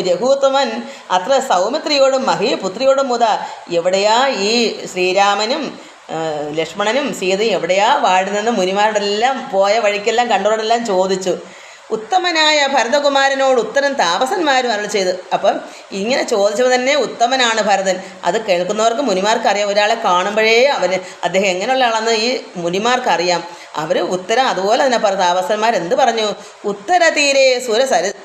രഘുത്തമൻ അത്ര സൗമിത്രിയോടും മഹീപുത്രിയോടും മുത. എവിടെയാ ഈ ശ്രീരാമനും ലക്ഷ്മണനും സീതയും എവിടെയാ വാഴുന്നതെന്ന് മുനിമാരോടെല്ലാം പോയ വഴിക്കെല്ലാം കണ്ടവരോടെല്ലാം ചോദിച്ചു. ഉത്തമനായ ഭരതകുമാരനോട് ഉത്തരം താപസന്മാരും അരുളി ചെയ്തു. അപ്പം ഇങ്ങനെ ചോദിച്ചപ്പോൾ തന്നെ ഉത്തമനാണ് ഭരതൻ. അത് കേൾക്കുന്നവർക്ക് മുനിമാർക്കറിയാം. ഒരാളെ കാണുമ്പോഴേ അദ്ദേഹം എങ്ങനെയുള്ള ആളെന്ന് ഈ മുനിമാർക്കറിയാം. അവർ ഉത്തരം അതുപോലെ തന്നെ പറഞ്ഞു. താപസന്മാർ എന്ത് പറഞ്ഞു? ഉത്തരതീരെ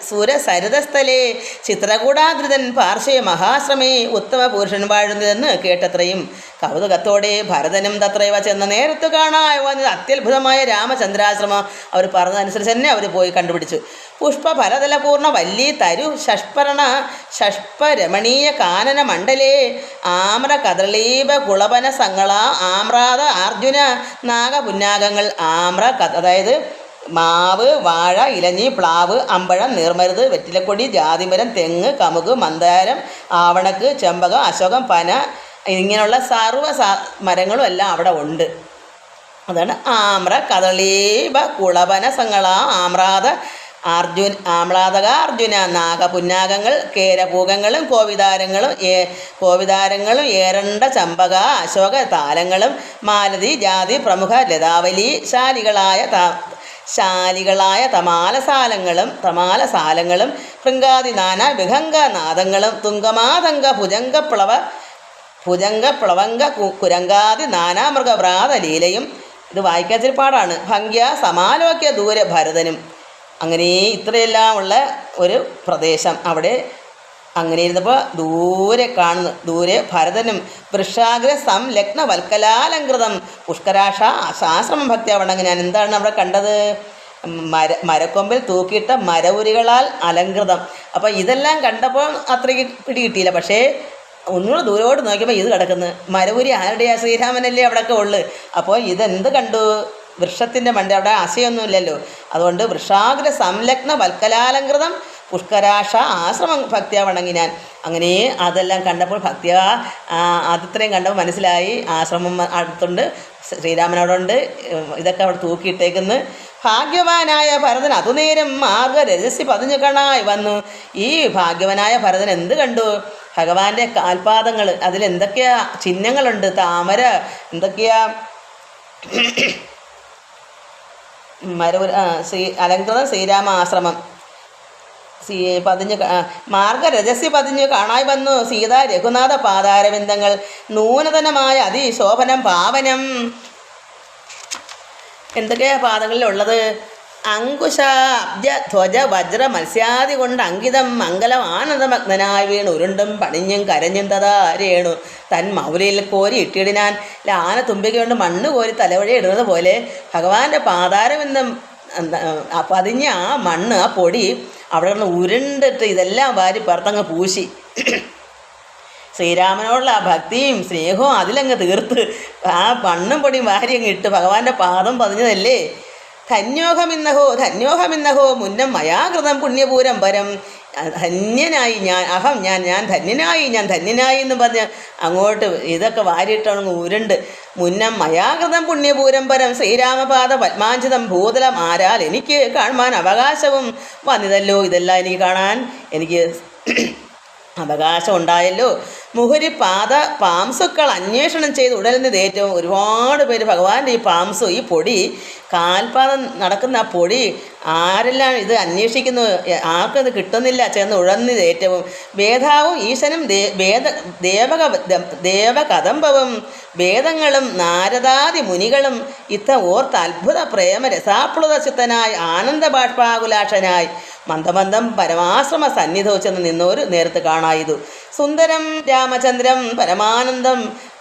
സുരസരിതസ്ഥലേ ചിത്രകൂടാധൃതൻ പാർശ്വേ മഹാശ്രമേ ഉത്തമ പുരുഷൻ വാഴുന്നതെന്ന് കേട്ടത്രയും കൗതുകത്തോടെ ഭരതനും തത്രയവ ചെന്ന നേരത്ത് കാണാൻ വന്നത് അത്യത്ഭുതമായ രാമചന്ദ്രാശ്രമം. അവർ പറഞ്ഞതനുസരിച്ച് തന്നെ അവർ പോയി കണ്ടുപിടിച്ചു. പുഷ്പഫലതലപൂർണ്ണ വല്ലി തരു ഷഷ്പരമണീയ കാനന മണ്ഡലേ ആമ്ര കദളീപ കുളപന സങ്ങള ആമ്രാത അർജുന നാഗപുന്നാഗങ്ങൾ. അതായത് മാവ്, വാഴ, ഇലഞ്ഞി, പ്ലാവ്, അമ്പഴം, നീർമരുത്, വെറ്റിലക്കൊടി, ജാതിമരം, തെങ്ങ്, കമുക്, മന്ദാരം, ആവണക്ക്, ചെമ്പകം, അശോകം, പന ഇങ്ങനെയുള്ള സർവ്വ മരങ്ങളും എല്ലാം അവിടെ ഉണ്ട്. അതാണ് ആമ്ര കദളീപ കുളപന സങ്ങള ആമ്ലാതക അർജുന നാഗപുന്നാഗങ്ങൾ കേരപൂകങ്ങളും കോവിതാരങ്ങളും ഏറണ്ട ചമ്പക അശോക താലങ്ങളും മാലതി ജാതി പ്രമുഖ ലതാവലി ശാലികളായ തമാലസാലങ്ങളും ഭൃംഗാതി നാനാ വിഹംഗനാദങ്ങളും തുങ്കമാതങ്ക ഭുജംഗ പ്ലവംഗ കുരങ്കാതി നാനാമൃഗവ്രാത ലീലയും. ഇത് വായിക്കാച്ചിരി പാടാണ്. ഭംഗ്യ സമാലോക്യ ദൂരെ ഭരതനും. അങ്ങനെ ഇത്രയെല്ലാം ഉള്ള ഒരു പ്രദേശം. അവിടെ അങ്ങനെ ഇരുന്നപ്പോൾ ദൂരെ ഭരതനും വൃഷാഗ്ര സംലഗ്ന വൽക്കലാലങ്കൃതം പുഷ്കരാക്ഷ ആശ്രമം ഭക്തിയ വണങ്ങിനാൻ. എന്താണ് അവിടെ കണ്ടത്? മരക്കൊമ്പിൽ തൂക്കിയിട്ട മരവുരികളാൽ അലങ്കൃതം. അപ്പോൾ ഇതെല്ലാം കണ്ടപ്പോൾ അത്രയ്ക്ക് പിടികിട്ടിയില്ല. പക്ഷേ ഒന്നുകൂടെ ദൂരോട്ട് നോക്കിയപ്പോൾ ഇത് കിടക്കുന്നു. മരവുരി ആരുടെയാ? ശ്രീരാമനല്ലേ അവിടെയൊക്കെ ഉള്ളു. അപ്പോൾ ഇതെന്ത് കണ്ടു? വൃക്ഷത്തിൻ്റെ മണ്ട. അവിടെ ആശയൊന്നുമില്ലല്ലോ. അതുകൊണ്ട് വൃഷാഗ്ര സംലഗ്ന വൽക്കലാലങ്കൃതം പുഷ്കരാക്ഷ ആശ്രമം ഭക്തിയ വണങ്ങിനാൻ. അങ്ങനെ അതെല്ലാം കണ്ടപ്പോൾ ഭക്തിയ അതിത്രയും കണ്ടപ്പോൾ മനസ്സിലായി ആശ്രമം അടുത്തുണ്ട്, ശ്രീരാമനോടുണ്ട്, ഇതൊക്കെ അവിടെ തൂക്കിയിട്ടേക്കുന്നു. ഭാഗ്യവാനായ ഭരതൻ അതുനേരം മാർഗരജസി പതിഞ്ഞു കാണായി വന്നു. ഈ ഭാഗ്യവനായ ഭരതൻ എന്ത് കണ്ടു? ഭഗവാന്റെ കാൽപാദങ്ങൾ. അതിലെന്തൊക്കെയാ ചിഹ്നങ്ങളുണ്ട്? താമര, എന്തൊക്കെയാ അലങ്കൃത ശ്രീരാമ ആശ്രമം മാർഗരജസ്യ പതിഞ്ഞ് കാണായി വന്നു. സീത രഘുനാഥ പാതാരവിന്ദങ്ങൾ നൂനതനമായ അതിശോഭനം പാവനം. എന്തൊക്കെയാ പാദങ്ങളിലുള്ളത്? അങ്കുശ അബ്ജ ധ്വജ വജ്ര മത്സ്യാദി കൊണ്ട് അങ്കിതം മംഗലം ആനന്ദമഗ്നനായി വീണു ഉരുണ്ടും പണിഞ്ഞും കരഞ്ഞും തഥാ രേണു തൻ മൗലിയിൽ കോരി ഇട്ടിടിനാൻ. ആന തുമ്പിക്കൊണ്ട് മണ്ണ് കോരി തലവഴി ഇടുന്നത് പോലെ ഭഗവാന്റെ പാതാരവിന്ദം പതിഞ്ഞ ആ മണ്ണ്, ആ പൊടി അവിടെ നിന്ന് ഉരുണ്ടിട്ട് ഇതെല്ലാം വാരി പുറത്തങ്ങ് പൂശി. ശ്രീരാമനോടുള്ള ആ ഭക്തിയും സ്നേഹവും അതിലങ്ങ് തീർത്ത് ആ മണ്ണും പൊടിയും വാരി അങ്ങ് ഇട്ട് ഭഗവാന്റെ പാദം പതിഞ്ഞതല്ലേ. ധന്യോഹമിന്നഹോ മുന്നം മയാകൃതം പുണ്യപൂരം പരം. ധന്യനായി ഞാൻ ധന്യനായി എന്ന് പറഞ്ഞ് അങ്ങോട്ട് ഇതൊക്കെ വാരിയിട്ടങ്ങ് ഉരുണ്ട്. മുന്നം മയാകൃതം പുണ്യപൂരം പരം ശ്രീരാമപാദ പത്മാഞ്ചിതം ഭൂതലം ആരാൽ എനിക്ക് കാണുവാൻ അവകാശവും വന്നിതല്ലോ. ഇതെല്ലാം എനിക്ക് കാണാൻ എനിക്ക് അവകാശം ഉണ്ടായല്ലോ. മുഹുരി പാംസുക്കൾ അന്വേഷണം ചെയ്ത് ഉടലുന്നത് ഏറ്റവും ഒരുപാട് പേര് ഭഗവാന്റെ ഈ പാംസു, ഈ പൊടി, കാൽപാദം നടക്കുന്ന ആ പൊടി ആരെല്ലാം ഇത് അന്വേഷിക്കുന്നു, ആർക്കും ഇത് കിട്ടുന്നില്ല, ചെന്ന് ഉഴന്നത് ഏറ്റവും. വേദാവും ഈശനും ദേവകദംബവും വേദങ്ങളും നാരദാദി മുനികളും ഓർത്ത് അത്ഭുത പ്രേമ രസാപ്ലുത ചിത്തനായി ആനന്ദബാഷ്പാകുലാക്ഷനായി മന്ദമന്ദം പരമാശ്രമ സന്നിധോ ചെന്ന് നിന്നോരു നേരത്ത് കാണായിതു. സുന്ദരം രാമചന്ദ്രം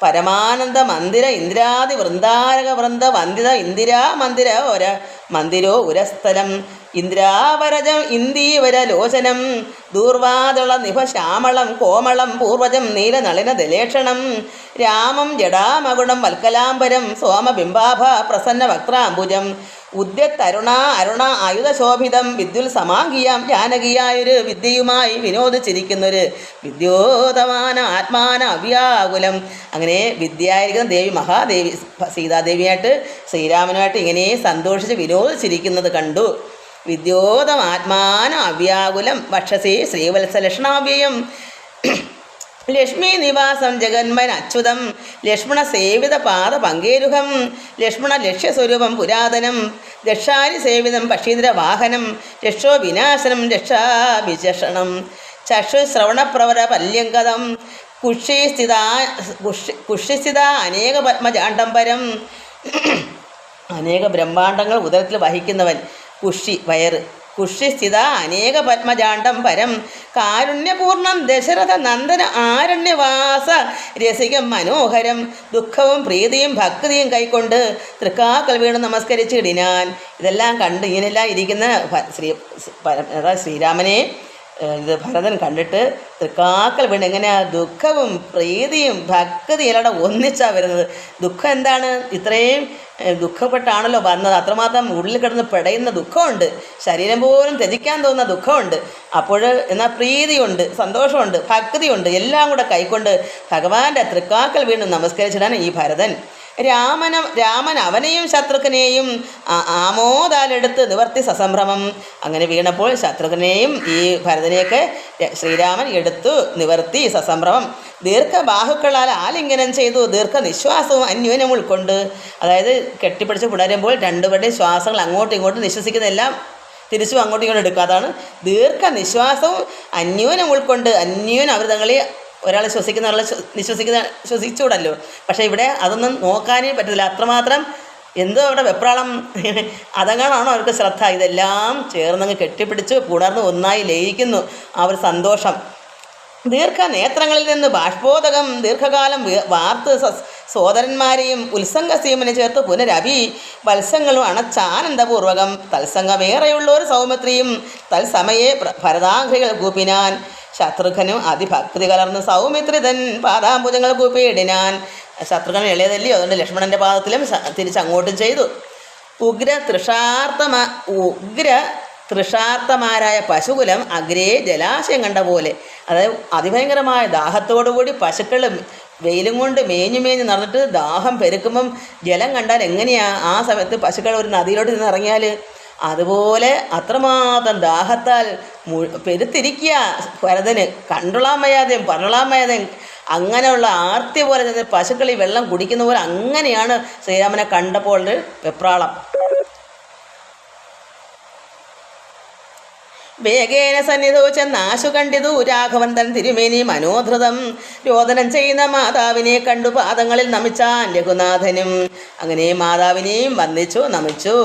പരമാനന്ദ മന്ദിര ഇന്ദ്രാദി വൃന്ദാരക വൃന്ദ വന്ദിത ഇന്ദിരാ മന്ദിരോ ഉരസ്ഥലം ഇന്ദ്രാവരജം ഇന്ദീവര ലോചനം ദൂർവാദള നിഭശ്യാമളം കോമളം പൂർവജം നീലനളിന ദലേക്ഷണം രാമം ജടാമകുടം വൽക്കലാംബരം സോമബിംബാഭ പ്രസന്ന വക്രാംബുജം ഉദ്യത്തരുണ ആയുധശോഭിതം വിദ്യുൽ സമാംഗിയാം ജാനകിയായൊരു വിദ്യയുമായി വിനോദിച്ചിരിക്കുന്നൊരു വിദ്യോതമാന ആത്മാന അവ്യാകുലം. അങ്ങനെ വിദ്യയായിരിക്കുന്ന ദേവി മഹാദേവി സീതാദേവിയായിട്ട് ശ്രീരാമനുമായിട്ട് ഇങ്ങനെ സന്തോഷിച്ച് വിനോദിച്ചിരിക്കുന്നത് കണ്ടു. വിദ്യോതമാത്മാന അവ്യാകുലം വക്ഷസി ശ്രീവത്സലക്ഷണാവ്യയം ലക്ഷ്മി നിവാസം ജഗന്മൻ അച്യുതം ലക്ഷ്മണ സേവിത പാദ പങ്കേരുഹം ലക്ഷ്മണ ലക്ഷ്യസ്വരൂപം പുരാതനം ദക്ഷാരി സേവിതം പക്ഷീന്ദ്ര വാഹനം രക്ഷോ വിനാശനം രക്ഷാഭിചഷണം ചക്ഷുശ്രവണപ്രവര പല്യങ്കതം കുഷിസ്ഥിത അനേക പത്മജാണ്ടംബരം. അനേക ബ്രഹ്മാണ്ടങ്ങൾ ഉദരത്തിൽ വഹിക്കുന്നവൻ. വയറ്. കുഷിസ്ഥിത അനേക പത്മജാണ്ടം പരം കാരുണ്യപൂർണം ദശരഥ നന്ദന ആരണ്യവാസ രസികം മനോഹരം ദുഃഖവും പ്രീതിയും ഭക്തിയും കൈക്കൊണ്ട് തൃക്കാക്കൽ വീണ് നമസ്കരിച്ചിടിനാൻ. ഇതെല്ലാം കണ്ട് ഇങ്ങനെല്ലാം ഇരിക്കുന്ന ശ്രീരാമനെ ഇത് ഭരതൻ കണ്ടിട്ട് തൃക്കാക്കൽ വീണ് എങ്ങനെയാ ദുഃഖവും പ്രീതിയും ഭക്തിയും എല്ലാം ഒന്നിച്ചാണ് വരുന്നത്. ദുഃഖം എന്താണ്? ഇത്രയും ദുഃഖപ്പെട്ടാണല്ലോ വന്നത്. അത്രമാത്രം ഉള്ളിൽ കിടന്ന് പിടയുന്ന ദുഃഖമുണ്ട്, ശരീരം പോലും ത്യജിക്കാൻ തോന്നുന്ന ദുഃഖമുണ്ട്. അപ്പോൾ എന്നാൽ പ്രീതിയുണ്ട്, സന്തോഷമുണ്ട്, ഭക്തിയുണ്ട്, എല്ലാം കൂടെ കൈക്കൊണ്ട് ഭഗവാന്റെ തൃക്കാക്കൽ വീണ്ടും നമസ്കരിച്ചിടാൻ ഈ ഭരതൻ. രാമൻ അവനെയും ശത്രുഘ്നെയും ആമോദാലെടുത്ത് നിവർത്തി സസംഭ്രമം. അങ്ങനെ വീണപ്പോൾ ശത്രുഘ്നെയും ഈ ഭരതനെയൊക്കെ ശ്രീരാമൻ എടുത്തു നിവർത്തി സസംഭ്രമം. ദീർഘബാഹുക്കളാൽ ആലിംഗനം ചെയ്തു ദീർഘനിശ്വാസവും അന്യോന്യം ഉൾക്കൊണ്ട്. അതായത് കെട്ടിപ്പിടിച്ച് പുണരുമ്പോൾ രണ്ടുപേരുടെയും ശ്വാസങ്ങൾ അങ്ങോട്ടും ഇങ്ങോട്ടും നിശ്വസിക്കുന്നതെല്ലാം തിരിച്ചും അങ്ങോട്ടും ഇങ്ങോട്ടും എടുക്കുക. അതാണ് ദീർഘനിശ്വാസവും അന്യോന്യം ഉൾക്കൊണ്ട് അന്യോന്യം അവർ തങ്ങളെ ഒരാൾ ശ്വസിക്കുന്ന ഒരാൾ ശ്വസിച്ചുകൂടല്ലോ. പക്ഷേ ഇവിടെ അതൊന്നും നോക്കാനേ പറ്റത്തില്ല. അത്രമാത്രം എന്തോ അവിടെ വെപ്രാളം. അതങ്ങാണാണോ അവർക്ക് ശ്രദ്ധ. ഇതെല്ലാം ചേർന്നങ്ങ് കെട്ടിപ്പിടിച്ച് പുണർന്ന് ഒന്നായി ലയിക്കുന്നു ആ ഒരു സന്തോഷം. ദീർഘനേത്രങ്ങളിൽ നിന്ന് ബാഷ്പോദകം ദീർഘകാലം വാർത്ത് സോദരന്മാരെയും ഉത്സംഗസീമനെ ചേർത്ത് പുനരഭി വത്സങ്ങളും അണച്ചാനന്ദപൂർവകം തത്സംഗമേറെയുള്ളൊരു സൗമിത്രിയും തത്സമയെ ഭരതാംഘ്രികൾ കൂപ്പിനാൻ. ശത്രുഘനും അതിഭക്തി കലർന്ന് സൗമിത്രിതൻ പാദാംബുജങ്ങൾ കൂപ്പിയിടിനാൻ. ശത്രുഘ്നൻ ഇളയതല്ലി, അതുകൊണ്ട് ലക്ഷ്മണൻ്റെ പാദത്തിലും തിരിച്ചങ്ങോട്ടും ചെയ്തു. ഉഗ്ര തൃഷാർത്തമാരായ പശുകുലം അഗ്രേ ജലാശയം കണ്ട പോലെ, അതായത് അതിഭയങ്കരമായ ദാഹത്തോടുകൂടി പശുക്കൾ വെയിലും കൊണ്ട് മേഞ്ഞു നടന്നിട്ട് ദാഹം പെരുക്കുമ്പം ജലം കണ്ടാൽ എങ്ങനെയാണ് ആ സമയത്ത് പശുക്കൾ ഒരു നദിയിലോട്ട് നിന്ന് ഇറങ്ങിയാൽ അതുപോലെ അത്രമാത്രം ദാഹത്താൽ പെരുത്തിരിക്കുക ഭരതന്. കണ്ടോളാൻ വയ്യാതെയും പറഞ്ഞോളാൻ വയ്യാതെയും അങ്ങനെയുള്ള ആർത്തി പോലെ തന്നെ പശുക്കൾ ഈ വെള്ളം കുടിക്കുന്ന പോലെ അങ്ങനെയാണ് ശ്രീരാമനെ കണ്ടപ്പോൾ വെപ്രാളം. വേഗേന സന്നിധോ ചെന്നാശു കണ്ടിതു രാഘവൻ തൻ തിരുമേനി മനോധൃതം രോദനം ചെയ്യുന്ന മാതാവിനെ കണ്ടു പാദങ്ങളിൽ നമിച്ചാൻ രഘുനാഥനും. അങ്ങനെ മാതാവിനെയും വന്ദിച്ചു നമിച്ചു.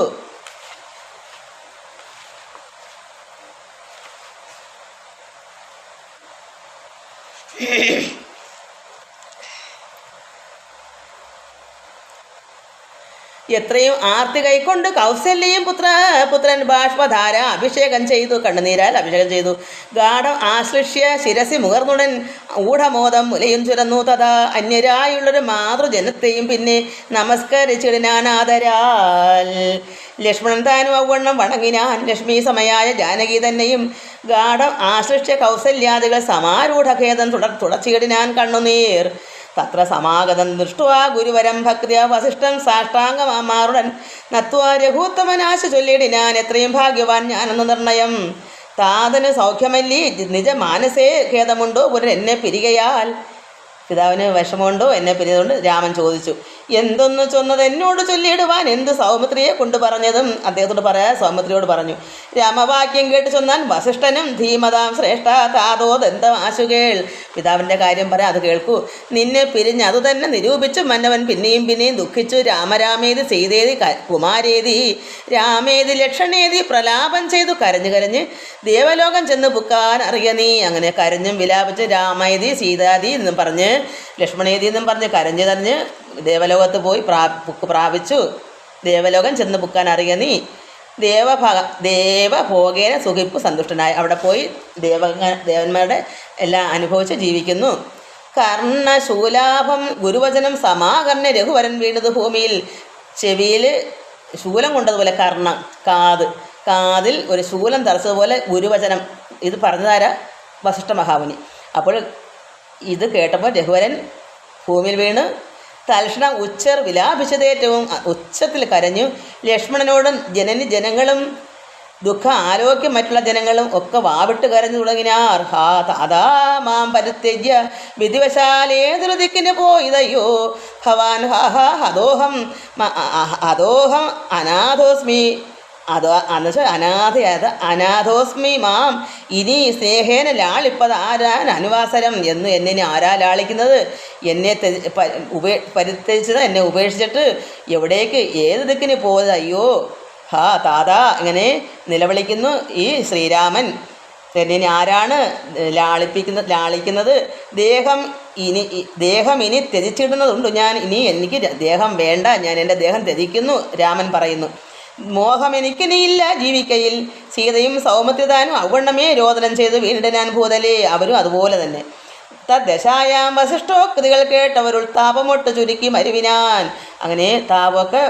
എത്രയും ആർത്തി കൈക്കൊണ്ട് കൗസല്യയും പുത്രൻ ബാഷ്പധാര അഭിഷേകം ചെയ്തു, കണ്ണുനീരാൽ അഭിഷേകം ചെയ്തു. ഗാഠം ആശ്ലിഷ്യ ശിരസി മുകർന്നുടൻ ഊഢമോദം മുലയും ചുരന്നു. തഥാ അന്യരായുള്ളൊരു മാതൃജനത്തെയും പിന്നെ നമസ്കരിച്ചിടിനാനാദരാൽ. ലക്ഷ്മണൻ താനും ഔവണ്ണം വണങ്ങിനാൻ. ലക്ഷ്മി സമയായ ജാനകി തന്നെയും ഗാഠം ആശ്ലിഷ്യ കൗസല്യാദികൾ സമാരൂഢഖേദം തുടച്ചിടിനാൻ കണ്ണുനീർ. തത്ര സമാഗതം ദൃഷ്ടുവാ ഗുരുവരം ഭക്തിയ വസിഷ്ഠം സാഷ്ടാംഗമാറുടൻ നത്വാ രഘൂത്തമനാശ ചൊല്ലിടിനാൻ. എത്രയും ഭാഗ്യവാൻ ഞാനെന്ന് നിർണയം. താതന് സൗഖ്യമല്ലി നിജ മാനസേ ഖേദമുണ്ടോ പുനർ എന്നെ പിരികയാൽ. പിതാവിന് വിഷമമുണ്ടോ എന്നെ പിരിയതുകൊണ്ട് രാമൻ ചോദിച്ചു. എന്തൊന്നു ചൊന്നത് എന്നോട് ചൊല്ലിയിടുവാൻ, എന്ത് സൗമിത്രിയെ കൊണ്ട് പറഞ്ഞതും അദ്ദേഹത്തോട് പറയാൻ സൗമിത്രിയോട് പറഞ്ഞു. രാമവാക്യം കേട്ട് ചൊന്നാൻ വസിഷ്ഠനും ധീമതാം ശ്രേഷ്ഠ താതോ ദന്തം ആശുകേൾ. പിതാവിൻ്റെ കാര്യം പറയാം, അത് കേൾക്കൂ. നിന്നെ പിരിഞ്ഞ് അതുതന്നെ നിരൂപിച്ചു മന്നവൻ പിന്നെയും പിന്നെയും ദുഃഖിച്ചു. രാമരാമേതി സീതേതി കുമാരേതി രാമേതി ലക്ഷണേതി പ്രലാപം ചെയ്തു കരഞ്ഞു കരഞ്ഞ് ദേവലോകം ചെന്ന് പുക്കാൻ അറിയ നീ. അങ്ങനെ കരഞ്ഞും വിലാപിച്ച് രാമേതി സീതാതി എന്നും പറഞ്ഞ് ലക്ഷ്മണേതി എന്നും പറഞ്ഞ് കരഞ്ഞു കരഞ്ഞ് ദേവലോകത്ത് പോയി പ്രാപിച്ചു. ദേവലോകം ചെന്ന് പുക്കാൻ അറിയ നീ. ദേവഭോഗേന സുഖിപ്പ് സന്തുഷ്ടനായി അവിടെ പോയി ദേവന്മാരുടെ എല്ലാം അനുഭവിച്ച് ജീവിക്കുന്നു. കർണശൂലാഭം ഗുരുവചനം സമാകർണ രഘുവരൻ വീണത് ഭൂമിയിൽ. ചെവിയിൽ ശൂലം കൊണ്ടതുപോലെ കർണം കാതിൽ ഒരു ശൂലം തറച്ചതുപോലെ ഗുരുവചനം. ഇത് പറഞ്ഞതാരാ? വസിഷ്ഠ മഹാമുനി. അപ്പോൾ ഇത് കേട്ടപ്പോൾ രഘുവരൻ ഭൂമിയിൽ വീണ് തൽക്ഷണം ഉച്ചർ വിലാപിച്ചതേറ്റവും ഉച്ചത്തിൽ കരഞ്ഞു. ലക്ഷ്മണനോടും ജനങ്ങളും ദുഃഖം ആരോഗ്യം മറ്റുള്ള ജനങ്ങളും ഒക്കെ വാവിട്ട് കരഞ്ഞു തുടങ്ങിനാർ. ഹാ താതാ മാം പരിത്യജ്യ വിധിവശാലേതൊരു ദിക്കിന് പോയതയ്യോ ഭവാൻ. ഹാ ഹാ അദോഹം അനാഥോസ്മി. അനാഥോസ്മി മാം. ഇനി സ്നേഹേന ലാളിപ്പത് ആരാൻ അനുവാസരം എന്ന് എന്നെ ആരാ ലാളിക്കുന്നത്? എന്നെ പരിത്യജിച്ചത്, എന്നെ ഉപേക്ഷിച്ചിട്ട് എവിടേക്ക് ഏത് ദിക്കിന് പോയത്? അയ്യോ ഹാ താതാ ഇങ്ങനെ നിലവിളിക്കുന്നു ഈ ശ്രീരാമൻ. എന്നെ ആരാണ് ലാളിക്കുന്നത്? ദേഹം ഇനി ത്യജിച്ചിടുന്നതുണ്ട് ഞാൻ. ഇനി എനിക്ക് ദേഹം വേണ്ട, ഞാൻ എൻ്റെ ദേഹം ത്യജിക്കുന്നു. രാമൻ പറയുന്നു. മോഹം എനിക്കിനിയില്ല ജീവിക്കയിൽ. സീതയും സൗമിത്രിതാനും ഔവണ്ണമേ രോദനം ചെയ്ത് വീണിടനാൻ ഭൂതലേ. അവരും അതുപോലെ തന്നെ. തദ്ദശായാം വസിഷ്ഠോക്തികൾ കേട്ടവരുൾ താപമൊട്ട് ചുരുക്കി മരുവിനാൻ. അങ്ങനെ താപമൊക്കെ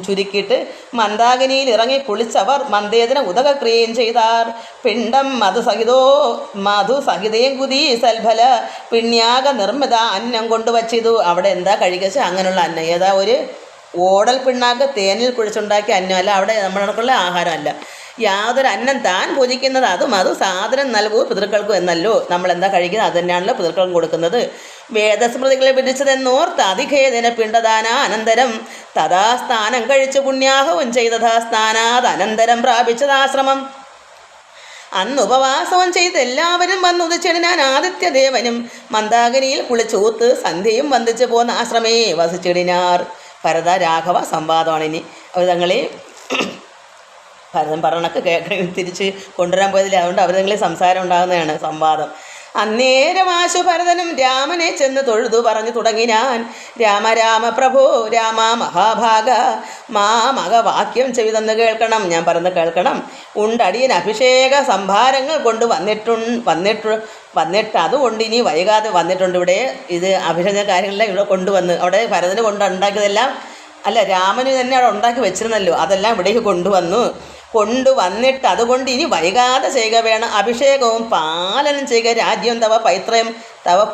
ചുരുക്കിയിട്ട് മന്ദാകിനിയിൽ ഇറങ്ങി കുളിച്ചവർ മന്ദേതന ഉദകക്രിയയും ചെയ്താർ. പിണ്ടം മധുസഹിതയും കുതി സൽഫല പിണ്യാക നിർമ്മിത അന്നം കൊണ്ടുവച്ചിതു. അവിടെ എന്താ കഴിക്കച്ച അങ്ങനെയുള്ള അന്നം? ഏതാ? ഒരു ഓടൽ പിണ്ണാക്ക് തേനിൽ കുഴിച്ചുണ്ടാക്കിയ അന്നമല്ല, അവിടെ നമ്മൾക്കുള്ള ആഹാരമല്ല. യാതൊരു അന്നം താൻ പൂജിക്കുന്നത് അതും സാധനം നൽകൂ പിതൃക്കൾക്കും എന്നല്ലോ. നമ്മളെന്താ കഴിക്കുന്നത് അത് തന്നെയാണല്ലോ പിതൃക്കൾക്കും കൊടുക്കുന്നത്. വേദസ്മൃതികളെ പിടിച്ചതെന്നോർത്ത് അതിഖേദന പിണ്ടദാന അനന്തരം തഥാ സ്നാനം കഴിച്ച് പുണ്യാഹവും ചെയ്തതാ സ്നാനാത് അനന്തരം പ്രാപിച്ചതാശ്രമം. അന്ന് ഉപവാസവും ചെയ്ത് എല്ലാവരും വന്നുദിച്ചിടാൻ ആദിത്യദേവനും മന്ദാകിനിയിൽ കുളിച്ചൂത്ത് സന്ധ്യയും വന്ദിച്ചു പോന്ന ആശ്രമേ വസിച്ചിടിനാർ. ഭരത രാഘവ സംവാദമാണ് ഇനി. അവതങ്ങളെ ഭരതൻ പറഞ്ഞൊക്കെ തിരിച്ച് കൊണ്ടുവരാൻ പോയതില്ല. അതുകൊണ്ട് അവതങ്ങളിൽ സംസാരം ഉണ്ടാകുന്നതാണ് സംവാദം. അന്നേരം ആശു ഭരതനും രാമനെ ചെന്ന് തൊഴുതു പറഞ്ഞു തുടങ്ങിനാൻ. രാമ രാമ പ്രഭോ രാമ മഹാഭാഗ മകവാക്യം ചെവിതന്ന് കേൾക്കണം. ഞാൻ പറഞ്ഞ് കേൾക്കണം. ഉണ്ടടിയൻ അഭിഷേക സംഭാരങ്ങൾ കൊണ്ട് വന്നിട്ട് അതുകൊണ്ട് ഇനി വൈകാതെ വന്നിട്ടുണ്ട്. ഇവിടെ ഇത് അഭിഷേക കാര്യങ്ങളെല്ലാം ഇവിടെ കൊണ്ടുവന്ന് അവിടെ ഭരതന് ഉണ്ടാക്കിയതെല്ലാം അല്ല, രാമന് തന്നെ അവിടെ ഉണ്ടാക്കി വെച്ചിരുന്നല്ലോ, അതെല്ലാം ഇവിടേക്ക് കൊണ്ടുവന്നിട്ട് അതുകൊണ്ട് ഇനി വൈകാതെ ചെയ്യുക വേണം. അഭിഷേകവും പാലനം ചെയ്യുക. രാജ്യം തവ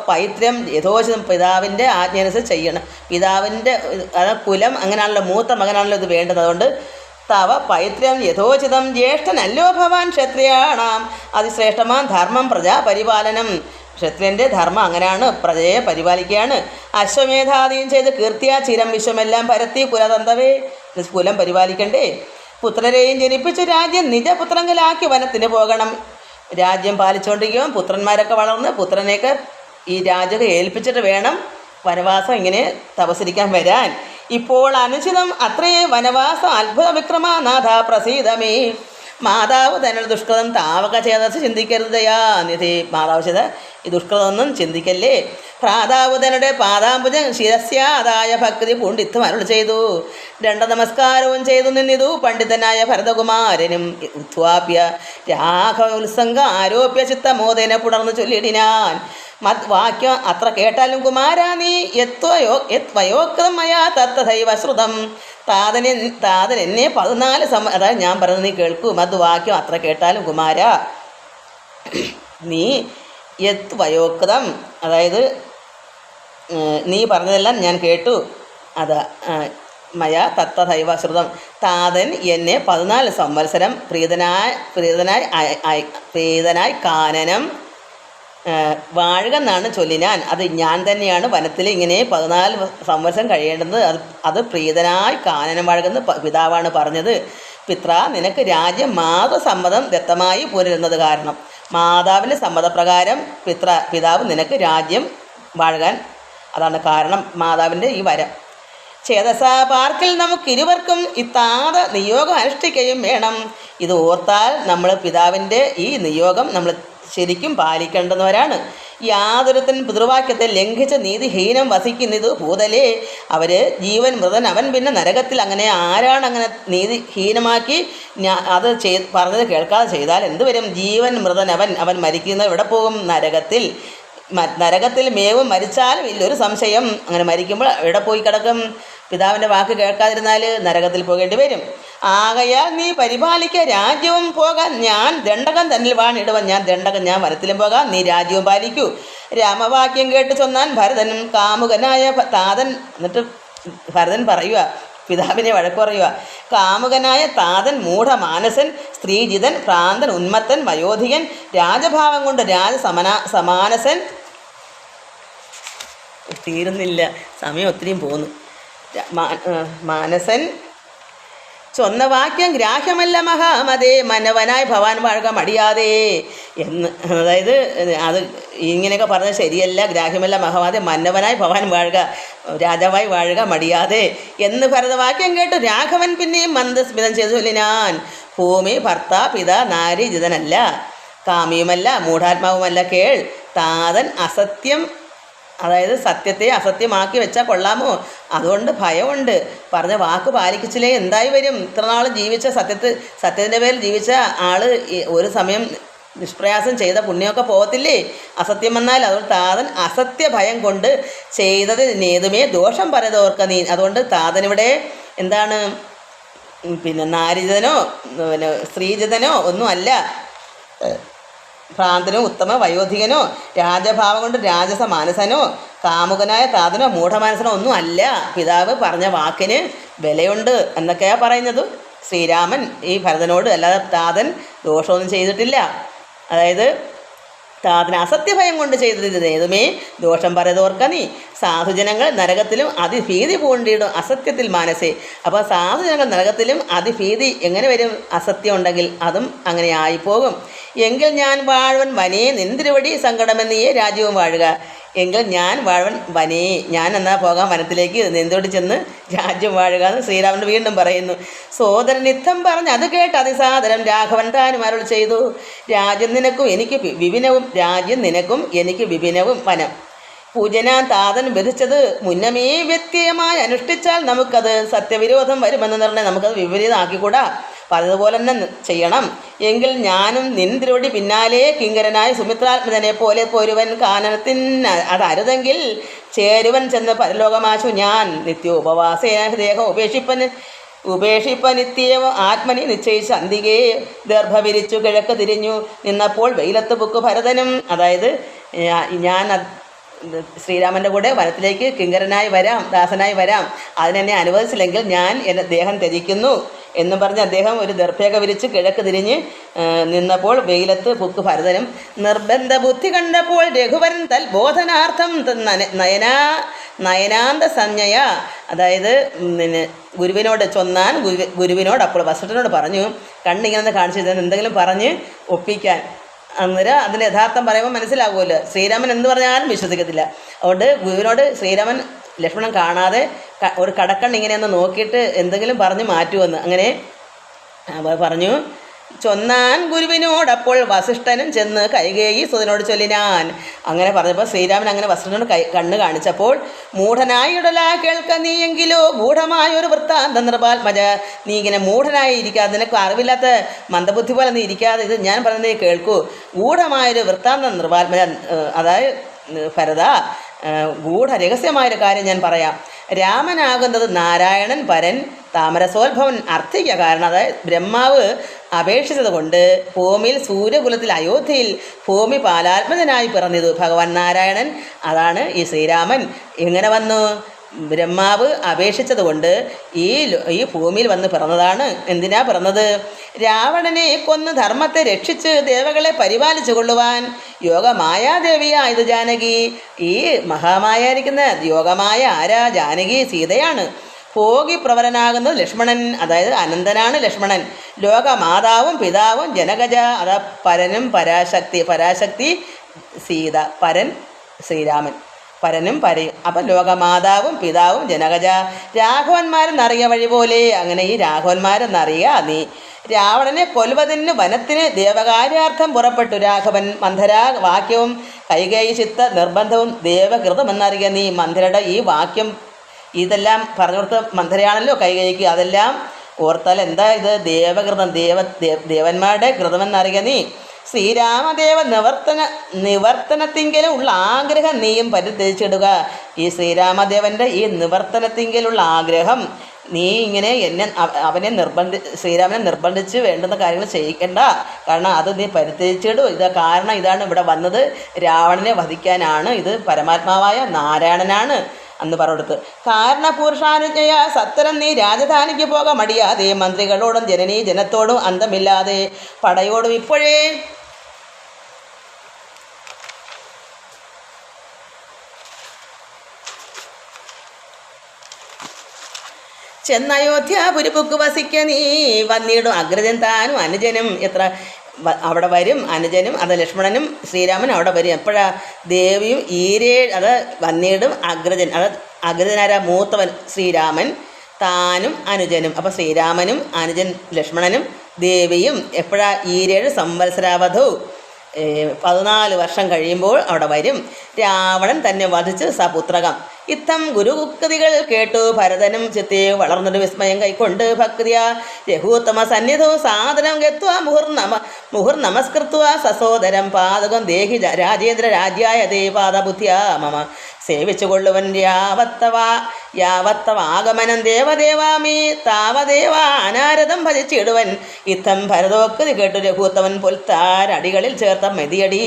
പൈത്രം യഥോചിതം പിതാവിൻ്റെ ആജ്ഞയനുസരിച്ച് ചെയ്യണം. പിതാവിൻ്റെ കുലം അങ്ങനെയാണല്ലോ, മൂത്ത മകനാണല്ലോ ഇത് വേണ്ടത്. അതുകൊണ്ട് തവ പൈത്രം യഥോചിതം ജ്യേഷ്ഠനല്ലോ ഭവാൻ ക്ഷത്രിയാണാം അതിശ്രേഷ്ഠമാൻ ധർമ്മം പ്രജാപരിപാലനം. ക്ഷത്രിയൻ്റെ ധർമ്മം അങ്ങനെയാണ്, പ്രജയെ പരിപാലിക്കുകയാണ്. അശ്വമേധാദിയും ചെയ്ത് കീർത്തിയാ ചിരം വിശ്വമെല്ലാം പരത്തി കുലതന്തവേ, കുലം പരിപാലിക്കണ്ടേ. പുത്രരെയും ജനിപ്പിച്ച് രാജ്യം നിജപുത്രങ്കലാക്കി വനത്തിന് പോകണം. രാജ്യം പാലിച്ചുകൊണ്ടിരിക്കും. പുത്രന്മാരൊക്കെ വളർന്ന് പുത്രനെയൊക്കെ ഈ രാജ്യമൊക്കെ ഏൽപ്പിച്ചിട്ട് വേണം വനവാസം ഇങ്ങനെ തപസ്സരിക്കാൻ വരാൻ. ഇപ്പോൾ അനുചിതം അത്രയേ വനവാസം അത്ഭുത വിക്രമനാഥ പ്രസീതമേ. മാതാവ് തന്നെ ദുഷ്കൃതം താവക ചേതസ് ചിന്തിക്കരുത് ദയാനിധി. മാതാവ് ചെയ്ത ഈ ദുഷ്കൃതമൊന്നും ചിന്തിക്കല്ലേ. ഭ്രാതാവുതനുടെ പാദാംബുജം ശിരസ്യാദായ ഭക്തി പൂണ്ടിത്തും അരുൾ ചെയ്തു. നമസ്കാരവും ചെയ്തു നിന്നിതു പണ്ഡിതനായ ഭരതകുമാരനും. ഉത്വാപ്യ രാഘവ ഉത്സംഗ ആരോപ്യ ചിത്തമോദേന പുണർന്നു ചൊല്ലിടിനാൻ. വാക്യം അത്ര കേട്ടാലും കുമാരാ നീ യത്വയോക്തം മയാ തത്തഥൈവ ശ്രുതം. താതൻ എന്നെ 14 അതായത് ഞാൻ പറയുന്നത് നീ കേൾക്കൂ. വാക്യം അത്ര കേട്ടാലും കുമാര നീ യത്വയോക്തം, അതായത് നീ പറഞ്ഞതെല്ലാം ഞാൻ കേട്ടു. അത് മയ തത്തഥൈവ ശ്രുതം. താതൻ എന്നെ 14 സംവത്സരം പ്രീതനായി കാനനം വാഴുക എന്നാണ് ചൊല്ലിനാൻ. അത് ഞാൻ തന്നെയാണ് വനത്തിൽ ഇങ്ങനെ 14 സംവത്സരം കഴിയേണ്ടത്. അത് പ്രീതനായി കാനനം വാഴുകെന്ന് പിതാവാണ് പറഞ്ഞത്. പിത്ര നിനക്ക് രാജ്യം മാതൃസമ്മതം ദത്തമായി പോരുന്നത് കാരണം മാതാവിൻ്റെ സമ്മതപ്രകാരം പിതാവ് നിനക്ക് രാജ്യം വാഴുകാൻ അതാണ് കാരണം മാതാവിൻ്റെ ഈ വരം. ചേതസാ പാർക്കിൽ നമുക്കിരുവർക്കും ഇത്താത നിയോഗം അനുഷ്ഠിക്കുകയും വേണം. ഇത് ഓർത്താൽ നമ്മൾ പിതാവിൻ്റെ ഈ നിയോഗം നമ്മൾ ശരിക്കും പാലിക്കേണ്ടുന്നവരാണ്. യാതൊരുത്തൻ പിതൃവാക്യത്തെ ലംഘിച്ച് നീതിഹീനം വസിക്കുന്നത് ഭൂതലേ. അവർ ജീവൻ മൃതൻ അവൻ പിന്നെ നരകത്തിൽ. അങ്ങനെ ആരാണ് അങ്ങനെ നീതിഹീനമാക്കി അത് പറഞ്ഞത് കേൾക്കാതെ ചെയ്താൽ എന്ത് വരും? ജീവൻ മൃതൻ അവൻ മരിക്കുന്നത് എവിടെ പോകും? നരകത്തിൽ മേവും മരിച്ചാലും ഇല്ലൊരു സംശയം. അങ്ങനെ മരിക്കുമ്പോൾ എവിടെ പോയി കിടക്കും? പിതാവിൻ്റെ വാക്ക് കേൾക്കാതിരുന്നാൽ നരകത്തിൽ പോകേണ്ടി വരും. ആകയാൽ നീ പരിപാലിക്കുക. രാജ്യവും പോകാൻ ഞാൻ ദണ്ഡകം തന്നിൽ വാണിടുവൻ. ഞാൻ വനത്തിലും പോകാം, നീ രാജ്യവും പാലിക്കൂ. രാമവാക്യം കേട്ട് ചൊന്നാൻ ഭരതനും കാമുകനായ താതൻ. എന്നിട്ട് ഭരതൻ പറയുക, പിതാവിനെ വഴക്ക് പറയുക. കാമുകനായ താതൻ മൂഢമാനസൻ സ്ത്രീജിതൻ ഭ്രാന്തൻ ഉന്മത്തൻ വയോധികൻ രാജഭാവം കൊണ്ട് സമാനസൻ. തീരുന്നില്ല, സമയം ഒത്തിരിയും പോന്നു. മാനസൻ ചൊന്ന വാക്യം ഗ്രാഹ്യമല്ല മഹാമതേ മനവനായി ഭവാൻ വാഴുക മടിയാതെ എന്ന്. അതായത് അത് ഇങ്ങനെയൊക്കെ പറഞ്ഞത് ശരിയല്ല. ഗ്രാഹ്യമല്ല മഹാമതേ മന്നവനായി ഭവാൻ വാഴുക, രാജാവായി വാഴുക മടിയാതെ എന്ന് ഭരതവാക്യം കേട്ടു രാഘവൻ പിന്നെയും മന്ദസ്മിതം ചെയ്തു ചൊല്ലിനാൻ. ഭൂമി ഭർത്ത പിത നാരി ജിതനല്ല, കാമിയുമല്ല മൂഢാത്മാവുമല്ല. കേൾ, താതൻ അസത്യം, അതായത് സത്യത്തെ അസത്യമാക്കി വെച്ചാൽ കൊള്ളാമോ? അതുകൊണ്ട് ഭയമുണ്ട്. പറഞ്ഞ വാക്ക് പാലിക്കിച്ചില്ലേ എന്തായി വരും? ഇത്ര നാൾ ജീവിച്ച സത്യത്തിൻ്റെ പേരിൽ ജീവിച്ച ആൾ ഒരു സമയം നിഷ്പ്രയാസം ചെയ്ത പുണ്യമൊക്കെ പോകത്തില്ലേ? അസത്യം വന്നാൽ. അതുകൊണ്ട് താതൻ അസത്യ ഭയം കൊണ്ട് ചെയ്തത് നേതുമേ ദോഷം പറയതോർക്ക നീ. അതുകൊണ്ട് താതനിവിടെ എന്താണ്, പിന്നെ നാരിജതനോ സ്ത്രീജിതനോ ഒന്നും അല്ല. ഭ്രാന്തനോ ഉത്തമ വയോധികനോ രാജഭാവം കൊണ്ട് രാജസ മാനസനോ കാമുകനായ താതനോ മൂഢമാനസനോ ഒന്നും അല്ല. പിതാവ് പറഞ്ഞ വാക്കിന് വിലയുണ്ട് എന്നൊക്കെയാണ് പറയുന്നത് ശ്രീരാമൻ ഈ ഭരതനോട്. അല്ലാതെ താതൻ ദോഷമൊന്നും ചെയ്തിട്ടില്ല. അതായത് താതന അസത്യഭയം കൊണ്ട് ചെയ്തത് ഏതുമേ ദോഷം പറയതോർക്ക നീ. സാധുജനങ്ങൾ നരകത്തിലും അതിഭീതി പൂണ്ടിടും അസത്യത്തിൽ മാനസേ. അപ്പോൾ സാധുജനങ്ങൾ നരകത്തിലും അതിഭീതി എങ്ങനെ വരും? അസത്യം ഉണ്ടെങ്കിൽ അതും അങ്ങനെ ആയിപ്പോകും. എങ്കിൽ ഞാൻ വാഴ്വൻ വനേ നിന്തിരുവടി സങ്കടമെന്നീയെ രാജ്യവും വാഴുക. എങ്കിൽ ഞാൻ വാഴ്വൻ വനേ, ഞാൻ എന്നാൽ പോകാം വനത്തിലേക്ക്, നിന്തോടി ചെന്ന് രാജ്യം വാഴുക എന്ന് ശ്രീരാമൻ വീണ്ടും പറയുന്നു. സോദരൻ യുദ്ധം പറഞ്ഞ് അത് കേട്ട് അതിസാദരം രാഘവൻ താനും അരുൾ ചെയ്തു. രാജ്യം നിനക്കും എനിക്ക് വിപിനവും, രാജ്യം നിനക്കും എനിക്ക് വിപിനവും വനം. പൂജനാൻ താതൻ വിധിച്ചത് മുന്നമേ വ്യത്യയമായി അനുഷ്ഠിച്ചാൽ നമുക്കത് സത്യവിരോധം വരുമെന്ന് നിർണ്ണയം. നമുക്കത് വിപരീതമാക്കിക്കൂടാ, പറഞ്ഞതുപോലെ തന്നെ ചെയ്യണം. എങ്കിൽ ഞാനും നിന്തിരുവടി പിന്നാലെ കിങ്കരനായ സുമിത്രാത്മജനെ പോലെ പോരുവൻ കാനനത്തിന് അതരുതെങ്കിൽ ചേരുവൻ ചെന്ന് പരലോകമാശു ഞാൻ. നിത്യോപവാസേന ദേഹം ഉപേക്ഷിപ്പനിത്യവും ആത്മനി നിശ്ചയിച്ച് അന്തികേ ദർഭ വിരിച്ചു കിഴക്ക് തിരിഞ്ഞു നിന്നപ്പോൾ വെയിലത്ത് പുക്ക് ഭരതനും. അതായത് ഞാൻ ശ്രീരാമൻ്റെ കൂടെ വനത്തിലേക്ക് കിങ്കരനായി വരാം, ദാസനായി വരാം, അതിനെന്നെ അനുവദിച്ചില്ലെങ്കിൽ ഞാൻ എൻ്റെ ദേഹം ത്യജിക്കുന്നു എന്നും പറഞ്ഞ് അദ്ദേഹം ഒരു ദർഭയൊക്കെ വിരിച്ച് കിഴക്ക് തിരിഞ്ഞ് നിന്നപ്പോൾ വെയിലത്ത് പുക്ക് ഭരതനും. നിർബന്ധ ബുദ്ധി കണ്ടപ്പോൾ രഘുവരൻ തൽബോധനാർത്ഥം നയനാന്ത സംജ്ഞയ. അതായത് ഗുരുവിനോട് ചൊന്നാൻ ഗുരുവിനോട് അപ്പോൾ വസിഷ്ഠനോട് പറഞ്ഞു, കണ്ണിങ്ങനെ കാണിച്ചു തരുന്ന എന്തെങ്കിലും പറഞ്ഞ് ഒപ്പിക്കാൻ. അന്നേരം അതിൻ്റെ യഥാർത്ഥം പറയുമ്പോൾ മനസ്സിലാകുമല്ലോ. ശ്രീരാമൻ എന്ത് പറഞ്ഞാലും വിശ്വസിക്കത്തില്ല. അതുകൊണ്ട് ഗുരുവിനോട് ശ്രീരാമൻ ലക്ഷ്മണൻ കാണാതെ ഒരു കടക്കണ്ണ് ഇങ്ങനെയൊന്ന് നോക്കിയിട്ട് എന്തെങ്കിലും പറഞ്ഞ് മാറ്റുമെന്ന് അങ്ങനെ പറഞ്ഞു. ചൊന്നാൻ ഗുരുവിനോടപ്പോൾ വസിഷ്ഠനും ചെന്ന് കൈകേയി സുതനോട് ചൊല്ലിനാൻ. അങ്ങനെ പറഞ്ഞപ്പോൾ ശ്രീരാമൻ അങ്ങനെ വസിഷ്ഠനോട് കണ്ണ് കാണിച്ചപ്പോൾ മൂഢനായിടലാ കേൾക്ക നീയെങ്കിലോ ഗൂഢമായൊരു വൃത്താന്തം നൃപാത്മജ. നീ ഇങ്ങനെ മൂഢനായി ഇരിക്കാതെ, നിനക്ക് അറിവില്ലാത്ത മന്ദബുദ്ധി പോലെ നീ ഇരിക്കാതെ ഇത് ഞാൻ പറഞ്ഞത് നീ കേൾക്കൂ. ഗൂഢമായൊരു വൃത്താന്തം നൃപാത്മജ, അതായത് ഭരത, ഗൂഢരഹസ്യമായൊരു കാര്യം ഞാൻ പറയാം. രാമനാകുന്നത് നാരായണൻ പരൻ താമരസോത്ഭവൻ അർത്ഥിക്ക കാരണം. അതായത് ബ്രഹ്മാവ് അപേക്ഷിച്ചത് കൊണ്ട് ഭൂമിയിൽ സൂര്യകുലത്തിൽ അയോധ്യയിൽ ഭൂമി പാലാത്മജനായി പിറന്നിതു ഭഗവാൻ നാരായണൻ. അതാണ് ഈ ശ്രീരാമൻ. എങ്ങനെ വന്നു? ബ്രഹ്മാവ് അപേക്ഷിച്ചത് കൊണ്ട് ഈ ഭൂമിയിൽ വന്ന് പിറന്നതാണ്. എന്തിനാ പിറന്നത്? രാവണനെ കൊന്ന് ധർമ്മത്തെ രക്ഷിച്ച് ദേവകളെ പരിപാലിച്ചു കൊള്ളുവാൻ. യോഗമായാദേവിയായത് ജാനകി. ഈ മഹാമായായിരിക്കുന്ന യോഗമായ ആരാ? ജാനകി, സീതയാണ്. ഭോഗി പ്രവരനാകുന്നത് ലക്ഷ്മണൻ, അതായത് അനന്തനാണ് ലക്ഷ്മണൻ. ലോകമാതാവും പിതാവും ജനകജ, അതാ പരനും പരാശക്തി സീത, പരൻ ശ്രീരാമൻ, പരനും പരയും. അപ്പം ലോകമാതാവും പിതാവും ജനകജ. രാഘവന്മാരെന്നറിയ വഴി പോലെ. അങ്ങനെ ഈ രാഘവന്മാരെന്നറിയുക നീ. രാവണനെ കൊല്വതിന് വനത്തിന് ദേവകാര്യാർത്ഥം പുറപ്പെട്ടു രാഘവൻ. മന്ധരാ വാക്യവും കൈകേയി ചിത്ത നിർബന്ധവും ദേവകൃതമെന്നറിയുക നീ. മന്ധരയുടെ ഈ വാക്യം ഇതെല്ലാം പറഞ്ഞു കൊടുത്ത മന്ധരയാണല്ലോ കൈകേയിക്ക്. അതെല്ലാം ഓർത്താൽ എന്താ ഇത്? ദേവകൃതം, ദേവന്മാരുടെ കൃതമെന്നറിയുക നീ. ശ്രീരാമദേവ നിവർത്തനത്തിങ്കലുള്ള ആഗ്രഹം നീയും പരിത്യജിച്ചിടുക. ഈ ശ്രീരാമദേവൻ്റെ ഈ നിവർത്തനത്തിങ്കലുള്ള ആഗ്രഹം നീ ഇങ്ങനെ ശ്രീരാമനെ നിർബന്ധിച്ച് വേണ്ടുന്ന കാര്യങ്ങൾ ചെയ്യിക്കണ്ട. കാരണം അത് നീ പരിത്യജിച്ചിടും. കാരണം ഇതാണ് ഇവിടെ വന്നത് രാവണനെ വധിക്കാനാണ്. ഇത് പരമാത്മാവായ നാരായണനാണ് അന്ന് പറഞ്ഞെടുത്ത്. കാരണപുരുഷാനുജ്ഞയ സത്തരം നീ രാജധാനിക്ക് പോക മടിയാതെ. മന്ത്രികളോടും ജനനീ ജനത്തോടും അന്തമില്ലാതെ പടയോടും ഇപ്പോഴേ ചെന്നയോധ്യാപുരിപുക്ക് വസിക്ക നീ. വന്നിടും അഗ്രജൻ താനും അനുജനും. അവിടെ വരും അനുജനും, അത് ലക്ഷ്മണനും ശ്രീരാമനും അവിടെ വരും. എപ്പോഴാ? ദേവിയും അത് വന്നിടും അഗ്രജൻ. അത് അഗ്രജനാരാ? മൂത്തവൻ ശ്രീരാമൻ, താനും അനുജനും. അപ്പോൾ ശ്രീരാമനും അനുജൻ ലക്ഷ്മണനും ദേവിയും എപ്പോഴാ? 7 സംവത്സരാവധു 14 വർഷം കഴിയുമ്പോൾ അവിടെ വരും. രാവണൻ തന്നെ വധിച്ച് സപുത്രകം. ഇത്തം ഗുരുകുക്തികൾ കേട്ടു ഭരതനും ചിത്തെ വളർന്നൊരു വിസ്മയം കൈക്കൊണ്ട് ഭക്തിയ രഘുത്തമ സന്നിധോ സാധനം ഗത്വ മുഹുർ നമസ്കൃത്വ സസോദരം പാതകം ദേഹി രാജേന്ദ്ര രാജ്യായ ദേവാദബുദ്ധ്യാ മമ സേവിച്ചുകൊള്ളുവൻ യാവത്തവാഗമനം ദേവദേവാമി താവദേവ അനാരതം ഭജിച്ചിടുവൻ. ഇത്തം ഭരതോക്തി കേട്ടു രഘുത്തമൻ പൊൽത്താരടികളിൽ ചേർത്ത മെതിയടി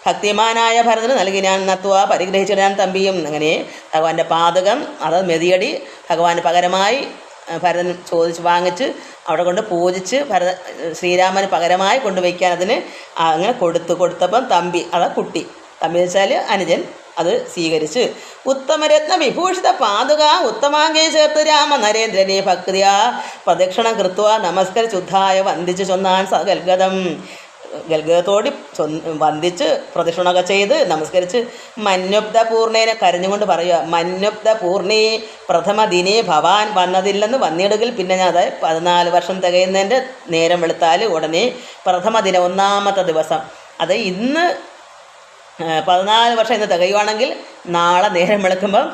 ഭക്തിമാനായ ഭരതന് നൽകിനാൻ നത്വ പരിഗ്രഹിച്ചിടാൻ തമ്പിയും. അങ്ങനെ ഭഗവാന്റെ പാതകം, അത് മെതിയടി ഭഗവാന് പകരമായി ഭരതൻ വാങ്ങിച്ച് അവിടെ കൊണ്ട് പൂജിച്ച് ശ്രീരാമന് പകരമായി കൊണ്ടുവയ്ക്കാൻ അതിന് അങ്ങനെ കൊടുത്തപ്പം തമ്പി കുട്ടി തമ്പി വെച്ചാൽ അനുജൻ അത് സ്വീകരിച്ച് ഉത്തമരത്ന വിഭൂഷിത പാതുക ഉത്തമാംഗേ ചേർത്ത് രാമ നരേന്ദ്രനെ ഭക്തിയാ പ്രദക്ഷിണം കൃത്വ നമസ്കരിച്ചുദ്ധായ വന്ദിച്ച് ചൊന്നാൻ സകൽഗതം ഗൽഗതോടി വന്ദിച്ച് പ്രദക്ഷിണമൊക്കെ ചെയ്ത് നമസ്കരിച്ച് മന്യുബ്ധ പൂർണ്ണേനെ കരഞ്ഞുകൊണ്ട് പറയുക മന്യുബ്ധ പൂർണ്ണി പ്രഥമ ദിനേ ഭവാൻ വന്നതില്ലെന്ന് വന്നിടുകിൽ പിന്നെ ഞാൻ അതായത് 14 വർഷം തികയുന്നതിൻ്റെ നേരം വെളുത്താൽ ഉടനെ പ്രഥമ ദിനം 1-ാമത്തെ ദിവസം അത് ഇന്ന് 14 വർഷം ഇന്ന് തികയുവാണെങ്കിൽ നാളെ നേരം വെളുക്കുമ്പം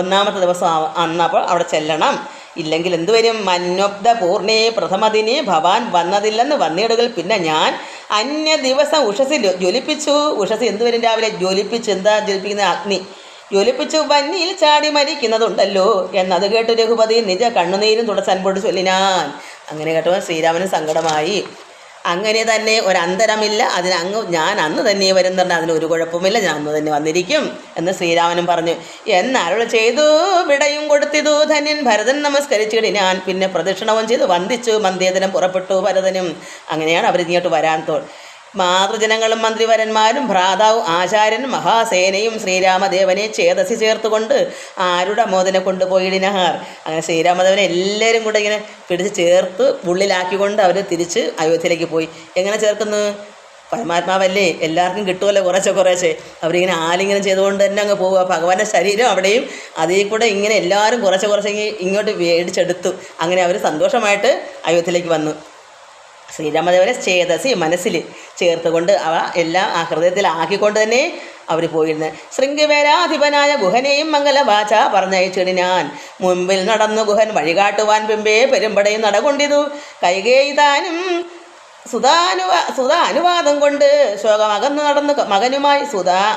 1-ാമത്തെ ദിവസം അന്നപ്പോൾ അവിടെ ചെല്ലണം. ഇല്ലെങ്കിൽ എന്തുവരും മന്വബ്ധ പൂർണ്ണേ പ്രഥമദിനെ ഭവാൻ വന്നതില്ലെന്ന് വന്നിടുകൾ പിന്നെ ഞാൻ അന്യ ദിവസം ഉഷസ് ജ്വലിപ്പിച്ചു. ഉഷസ് എന്തുവരും രാവിലെ ജ്വലിപ്പിച്ച് എന്താ ജ്വലിപ്പിക്കുന്ന അഗ്നി ജ്വലിപ്പിച്ചു വന്നിയിൽ ചാടി മരിക്കുന്നതുണ്ടല്ലോ എന്നത് കേട്ട് രഘുപതി നിജ കണ്ണുനീരും തുടച്ചൻപോട്ട് ചൊല്ലിനാൻ. അങ്ങനെ കേട്ടപ്പോൾ ശ്രീരാമന് സങ്കടമായി. അങ്ങനെ തന്നെ ഒരന്തരമില്ല, ഞാൻ അന്ന് തന്നെ വരുന്നുണ്ട്, അതിനൊരു കുഴപ്പമില്ല, ഞാൻ അന്ന് തന്നെ വന്നിരിക്കും എന്ന് ശ്രീരാമനും പറഞ്ഞു. എന്നരുൾ ചെയ്തു വിടയും കൊടുത്തിതു ധന്യൻ ഭരതൻ നമസ്കരിച്ചിടി ഞാൻ പിന്നെ പ്രദക്ഷിണവും ചെയ്ത് വന്ദിച്ചു മന്ദേതനം പുറപ്പെട്ടു ഭരതനും. അങ്ങനെയാണ് അവരിങ്ങോട്ട് വരാൻ മാതൃജനങ്ങളും മന്ത്രിവരന്മാരും ഭ്രാതാവും ആചാര്യനും മഹാസേനയും ശ്രീരാമദേവനെ ചേതസി ചേർത്തുകൊണ്ട് ആരുടെ മോദനെ കൊണ്ടുപോയിടിനാർ. അങ്ങനെ ശ്രീരാമദേവനെ എല്ലാവരും കൂടെ ഇങ്ങനെ പിടിച്ച് ചേർത്ത് ഉള്ളിലാക്കിക്കൊണ്ട് അവർ തിരിച്ച് അയോധ്യയിലേക്ക് പോയി. എങ്ങനെ ചേർക്കുന്നു? പരമാത്മാവല്ലേ, എല്ലാവർക്കും കിട്ടുമല്ലോ കുറേശ്ശെ. അവരിങ്ങനെ ആലിംഗനം ചെയ്തുകൊണ്ട് തന്നെ അങ്ങ് പോവുക. ഭഗവാന്റെ ശരീരം അവിടെയും അതിൽ കൂടെ ഇങ്ങനെ എല്ലാവരും കുറച്ച് ഇങ്ങോട്ട് മേടിച്ചെടുത്തു. അങ്ങനെ അവർ സന്തോഷമായിട്ട് അയോധ്യയിലേക്ക് വന്നു. ശ്രീരാമദേവനെ ചേതസി മനസ്സിൽ ചേർത്തുകൊണ്ട് അവ എല്ലാം ആ ഹൃദയത്തിലാക്കിക്കൊണ്ട് തന്നെ അവർ പോയിരുന്നത്. ശൃംഗിവേരാധിപനായ ഗുഹനെയും മംഗലവാച പറഞ്ഞയച്ചിടി ഞാൻ മുൻപിൽ നടന്നു ഗുഹൻ വഴികാട്ടുവാൻ പിമ്പേ പെരുമ്പടയും നടകൊണ്ടിതു കൈകേയിതാനും സുധാ അനുവാദം കൊണ്ട് ശോകം അകന്ന് നടന്ന് മകനുമായി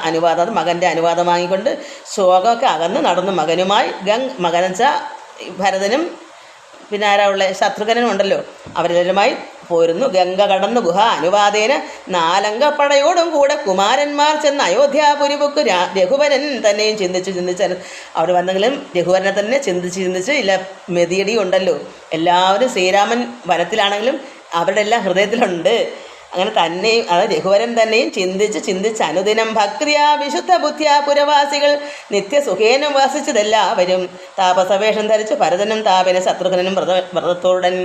അനുവാദം മകൻ്റെ അനുവാദം വാങ്ങിക്കൊണ്ട് ശോകമൊക്കെ അകന്ന് നടന്ന് മകനുമായി മകനെച്ച ഭരതനും പിന്നെ ആരാളുള്ള ശത്രുഘ്നനും ഉണ്ടല്ലോ അവരെല്ലാവരുമായി പോരുന്നു. ഗംഗ കടന്നു ഗുഹ അനുവാദേന 4 അംഗപ്പടയോടും കൂടെ കുമാരന്മാർ ചെന്ന് അയോധ്യാപുരിപുക്ക് രഘുവരൻ തന്നെയും ചിന്തിച്ച് അവിടെ വന്നെങ്കിലും രഘുവരനെ തന്നെ ചിന്തിച്ച് ഇല്ല മെതിയടി ഉണ്ടല്ലോ. എല്ലാവരും ശ്രീരാമൻ വനത്തിലാണെങ്കിലും അവരുടെ എല്ലാം ഹൃദയത്തിലുണ്ട്. അങ്ങനെ തന്നെയും അത് രഘുവരൻ തന്നെയും ചിന്തിച്ച് അനുദിനം ഭക്തിയാ വിശുദ്ധ ബുദ്ധിയാ പുരവാസികൾ നിത്യസുഖേനം വാസിച്ചതെല്ലാവരും താപസവേഷം ധരിച്ച് ഭരതനും താപന ശത്രുഘ്നനും വ്രതത്തോടൻ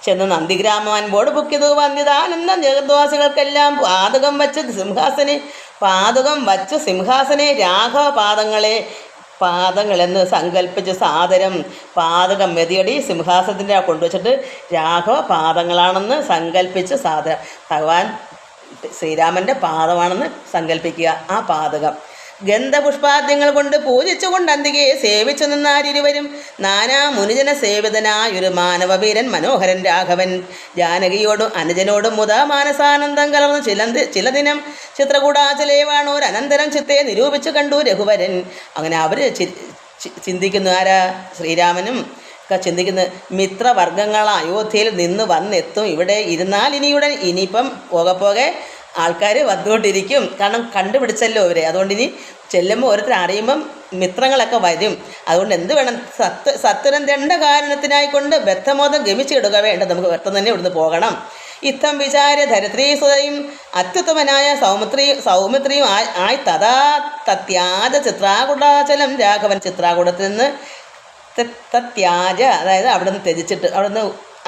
ചെന്ന് നന്ദിഗ്രാമൻപോട് ബുക്കിതു വന്ദിതാനന്ദം ജഗദ്വാസികൾക്കെല്ലാം പാതകം വച്ച് സിംഹാസനെ രാഘവ പാദങ്ങളെന്ന് സങ്കല്പിച്ച് സാദരം പാതകം മെതിയടി സിംഹാസനത്തിൻ്റെ കൊണ്ടുവച്ചിട്ട് രാഘവ പാദങ്ങളാണെന്ന് സങ്കല്പിച്ച് സാദരം ഭഗവാൻ ശ്രീരാമൻ്റെ പാദമാണെന്ന് സങ്കല്പിക്കുക. ആ പാതകം ഗന്ധപുഷ്പാദ്യങ്ങൾ കൊണ്ട് പൂജിച്ചുകൊണ്ട് അന്തികെ സേവിച്ചു നിന്നാരിരുവരും നാനാ മുനിജന സേവിതനായൊരു മാനവവീരൻ മനോഹരൻ രാഘവൻ ജാനകിയോടും അനുജനോടും മുതാ മാനസാനന്ദം കലർന്ന് ചില ദിനം ചിത്രകൂടാചലേവാണോർ അനന്തരം ചിത്തെ നിരൂപിച്ചു കണ്ടു രഘുവരൻ. അങ്ങനെ അവർ ചിന്തിക്കുന്നു, ആരാ ശ്രീരാമനും ഒക്കെ ചിന്തിക്കുന്നത് മിത്രവർഗങ്ങൾ അയോധ്യയിൽ നിന്ന് വന്നെത്തും, ഇവിടെ ഇരുന്നാൽ ഇനിയിപ്പം പോകെ ആൾക്കാർ വന്നുകൊണ്ടിരിക്കും. കാരണം കണ്ടുപിടിച്ചല്ലോ അവരെ. അതുകൊണ്ട് ഇനി ചെല്ലുമ്പോൾ ഓരോരുത്തർ അറിയുമ്പം മിത്രങ്ങളൊക്കെ വരും. അതുകൊണ്ട് എന്ത് വേണം, സത്വരം ദണ്ഡ കാരണത്തിനായിക്കൊണ്ട് ബദ്ധമോദം ഗമിച്ചിടുക വേണ്ട, നമുക്ക് വ്യക്തം തന്നെ ഇവിടുന്ന് പോകണം. ഇത്തം വിചാര ധരിത്രീസുതയും അത്യുത്തമനായ സൗമിത്രിയും ആയി തത്യാജ ചിത്രാകുടാചലം രാഘവൻ ചിത്രാകുടത്തിൽ നിന്ന് തത്യാജ അതായത് അവിടെ നിന്ന് ത്യജിച്ചിട്ട്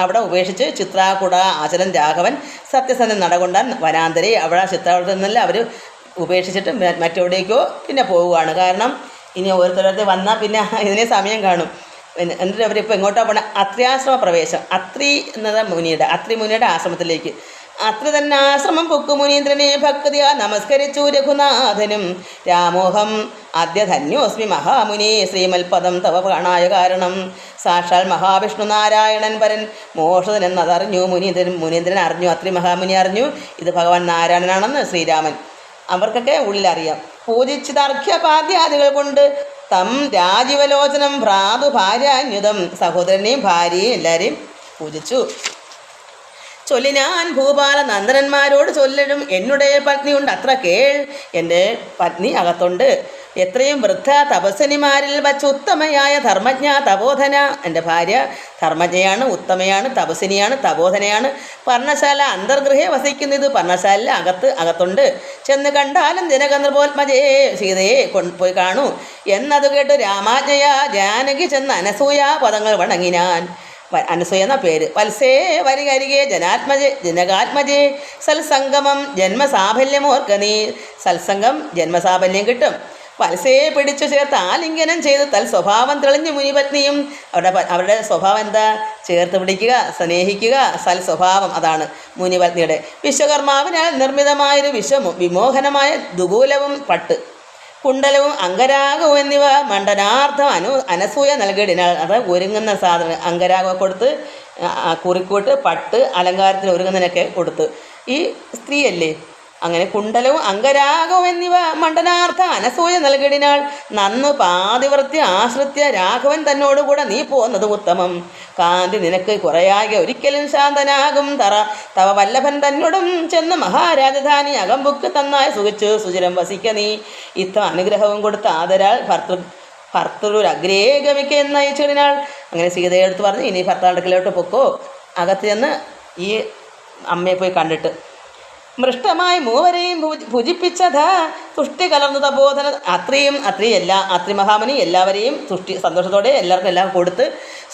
അവിടെ ഉപേക്ഷിച്ച് ചിത്രാകുട ആചലൻ രാഘവൻ സത്യസന്ധൻ നടകൊണ്ടാൻ വനാന്തരെ അവിടെ ചിത്രാകുടത്തിൽ നിന്നല്ല അവർ ഉപേക്ഷിച്ചിട്ട് മറ്റെവിടേക്കോ പിന്നെ പോവുകയാണ്. കാരണം ഇനി ഓരോരുത്തരോരുത്തർ വന്നാൽ പിന്നെ ഇതിനെ സമയം കാണും. എന്നിട്ട് അവരിപ്പോൾ എങ്ങോട്ടാണ് പോകണം? അത്രിയാശ്രമ പ്രവേശം. അത്രി എന്നത് അത്രി മുനിയുടെ ആശ്രമത്തിലേക്ക്. അത്രി തന്നെ ആശ്രമം പൊക്കു മുനീന്ദ്രനെ ഭക്തിയാ നമസ്കരിച്ചു രഘുനാഥനും. രാമോഹം ആദ്യ ധന്യോസ്മി മഹാമുനി ശ്രീമൽപദം തവ പ്രാണായ കാരണം. സാക്ഷാൽ മഹാവിഷ്ണു നാരായണൻ പരൻ മോഷതൻ എന്നതറിഞ്ഞു മുനീന്ദ്രൻ അറിഞ്ഞു, അത്രി മഹാമുനി അറിഞ്ഞു ഇത് ഭഗവാൻ നാരായണനാണെന്ന് ശ്രീരാമൻ. അവർക്കൊക്കെ ഉള്ളിലറിയാം. പൂജിച്ചിതർഘ്യപാദ്യാദികൾ കൊണ്ട് തം രാജീവലോചനം ഭ്രാതു ഭാര്യാന്യുതം സഹോദരനെയും ഭാര്യയും എല്ലാവരെയും പൂജിച്ചു. ചൊല്ലിനാൻ ഭൂപാല നന്ദനന്മാരോട് ചൊല്ലലും എന്നുடைய പത്നിയുണ്ട് അത്ര കേൾ, എൻ്റെ പത്നി അകത്തുണ്ട്. എത്രയും വൃദ്ധ തപസ്വിനിമാരിൽ വച്ച് ഉത്തമയായ ധർമ്മജ്ഞ തപോധന. എൻ്റെ ഭാര്യ ധർമ്മജ്ഞയാണ്, ഉത്തമയാണ്, തപസ്വിനിയാണ്, തപോധനയാണ്. പർണശാല അന്തർഗൃഹേ വസിക്കുന്നത്. പർണശാല അകത്തുണ്ട്. ചെന്ന് കണ്ടാലും ജനകനൃപോത്മജേ സീതയെ പോയി കാണൂ എന്നതു കേട്ട് രാമാജ്ഞയ ജാനകി ചെന്ന് അനസൂയ പദങ്ങൾ വണങ്ങിനാൻ. അനസൂയ എന്ന പേര്. വത്സേ വരികരികെ ജനകാത്മജേ സത്സംഗമം ജന്മസാഫല്യമോർക്ക നീ. സത്സംഗം ജന്മസാഫല്യം കിട്ടും. വത്സയെ പിടിച്ചു ചേർത്ത് ആലിംഗനം ചെയ്ത് സ്വഭാവം തെളിഞ്ഞു മുനിപത്നിയും. അവരുടെ സ്വഭാവം എന്താ? ചേർത്ത് പിടിക്കുക, സ്നേഹിക്കുക, സ്വഭാവം. അതാണ് മുനിപത്നിയുടെ. വിശ്വകർമാവിനാൽ നിർമ്മിതമായൊരു വിമോഹനമായ ദുകൂലവും പട്ട് കുണ്ടലവും അംഗരാഗവും എന്നിവ മണ്ഡനാർത്ഥം അനസൂയ നൽകിയിടിനാൽ. അത് ഒരുങ്ങുന്ന സാധനം അംഗരാഗം കൊടുത്ത്, കുറിക്കൂട്ട്, പട്ട്, അലങ്കാരത്തിന് ഒരുങ്ങുന്നതിനൊക്കെ കൊടുത്ത്. ഈ സ്ത്രീയല്ലേ. അങ്ങനെ കുണ്ടലവും അംഗരാഗവും എന്നിവ മണ്ഡനാർത്ഥ അനസൂയ നൽകിയിടിനാൾ. നന്നു പാതിവൃത്തി ആശ്രിത്യ രാഘവൻ തന്നോടുകൂടെ നീ പോകുന്നത് ഉത്തമം. കാന്തി നിനക്ക് കുറയാകെ ഒരിക്കലും ശാന്തനാകും. തവ വല്ലഭൻ തന്നോടും ചെന്ന് മഹാരാജധാനി അകമ്പുക്ക് തന്നായി സുഖിച്ചു സുചിരം വസിക്ക നീ. ഇത്ര അനുഗ്രഹവും കൊടുത്ത് ആദരാൾ ഭർത്തൃരഗ്രേ ഗമിക്ക എന്നയച്ചിടിനാൾ. അങ്ങനെ സീതയെടുത്ത് പറഞ്ഞു, ഇനി ഭർത്താവിൻ്റെ പൊക്കോ. അകത്ത് ചെന്ന് ഈ അമ്മയെ പോയി കണ്ടിട്ട് മൃഷ്ടമായി മൂവരെയും ഭുജിപ്പിച്ചതാ തുഷ്ടി കലർന്നു തപോധന. അത്രി മഹാമുനി എല്ലാവരെയും സന്തോഷത്തോടെ എല്ലാവർക്കും എല്ലാം കൊടുത്ത്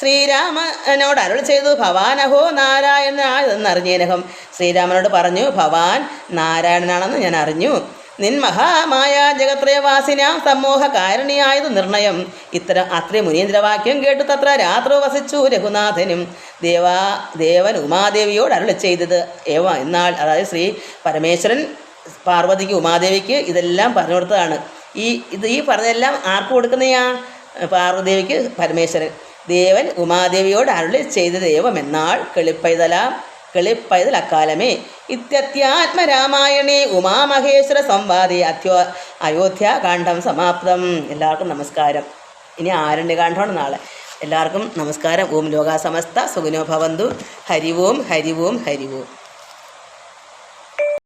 ശ്രീരാമനോട് അരുൾ ചെയ്തു. ഭവാനഹോ നാരായണനായെന്നറിഞ്ഞേനഹം. ശ്രീരാമനോട് പറഞ്ഞു, ഭവാൻ നാരായണനാണെന്ന് ഞാൻ അറിഞ്ഞു. നിൻ മഹാമായ ജഗത്രയവാസിനാം സമൂഹ കാരണിയായത് നിർണയം. അത്രേ മുനീന്ദ്രവാക്യം കേട്ടു തത്ര രാത്രി വസിച്ചു രഘുനാഥനും. ദേവൻ ഉമാദേവിയോട് അരുളി ചെയ്തത് എന്നാൽ, അതായത് ശ്രീ പരമേശ്വരൻ പാർവതിക്ക് ഉമാദേവിക്ക് ഇതെല്ലാം പറഞ്ഞു കൊടുത്തതാണ്. ഈ പറഞ്ഞതെല്ലാം ആർക്ക് കൊടുക്കുന്നയാ? പാർവതിദേവിക്ക് പരമേശ്വരൻ. ദേവൻ ഉമാദേവിയോട് അരുളി ചെയ്തത് ഏവമെന്നാൾ കിളിപ്പൈതൽ അക്കാലമേ. ഇത്യത്യാത്മരാമായണേ ഉമാമഹേശ്വര സംവാദി അയോധ്യാകാന്ഡം സമാപ്തം. എല്ലാവർക്കും നമസ്കാരം. ഇനി ആരണ്യകാന്ഡമാണ് നാളെ. എല്ലാവർക്കും നമസ്കാരം. ഓം ലോകാ സമസ്ത സുഖിനോ ഭവന്തു. ഹരി ഓം ഹരി ഓം ഹരി ഓം.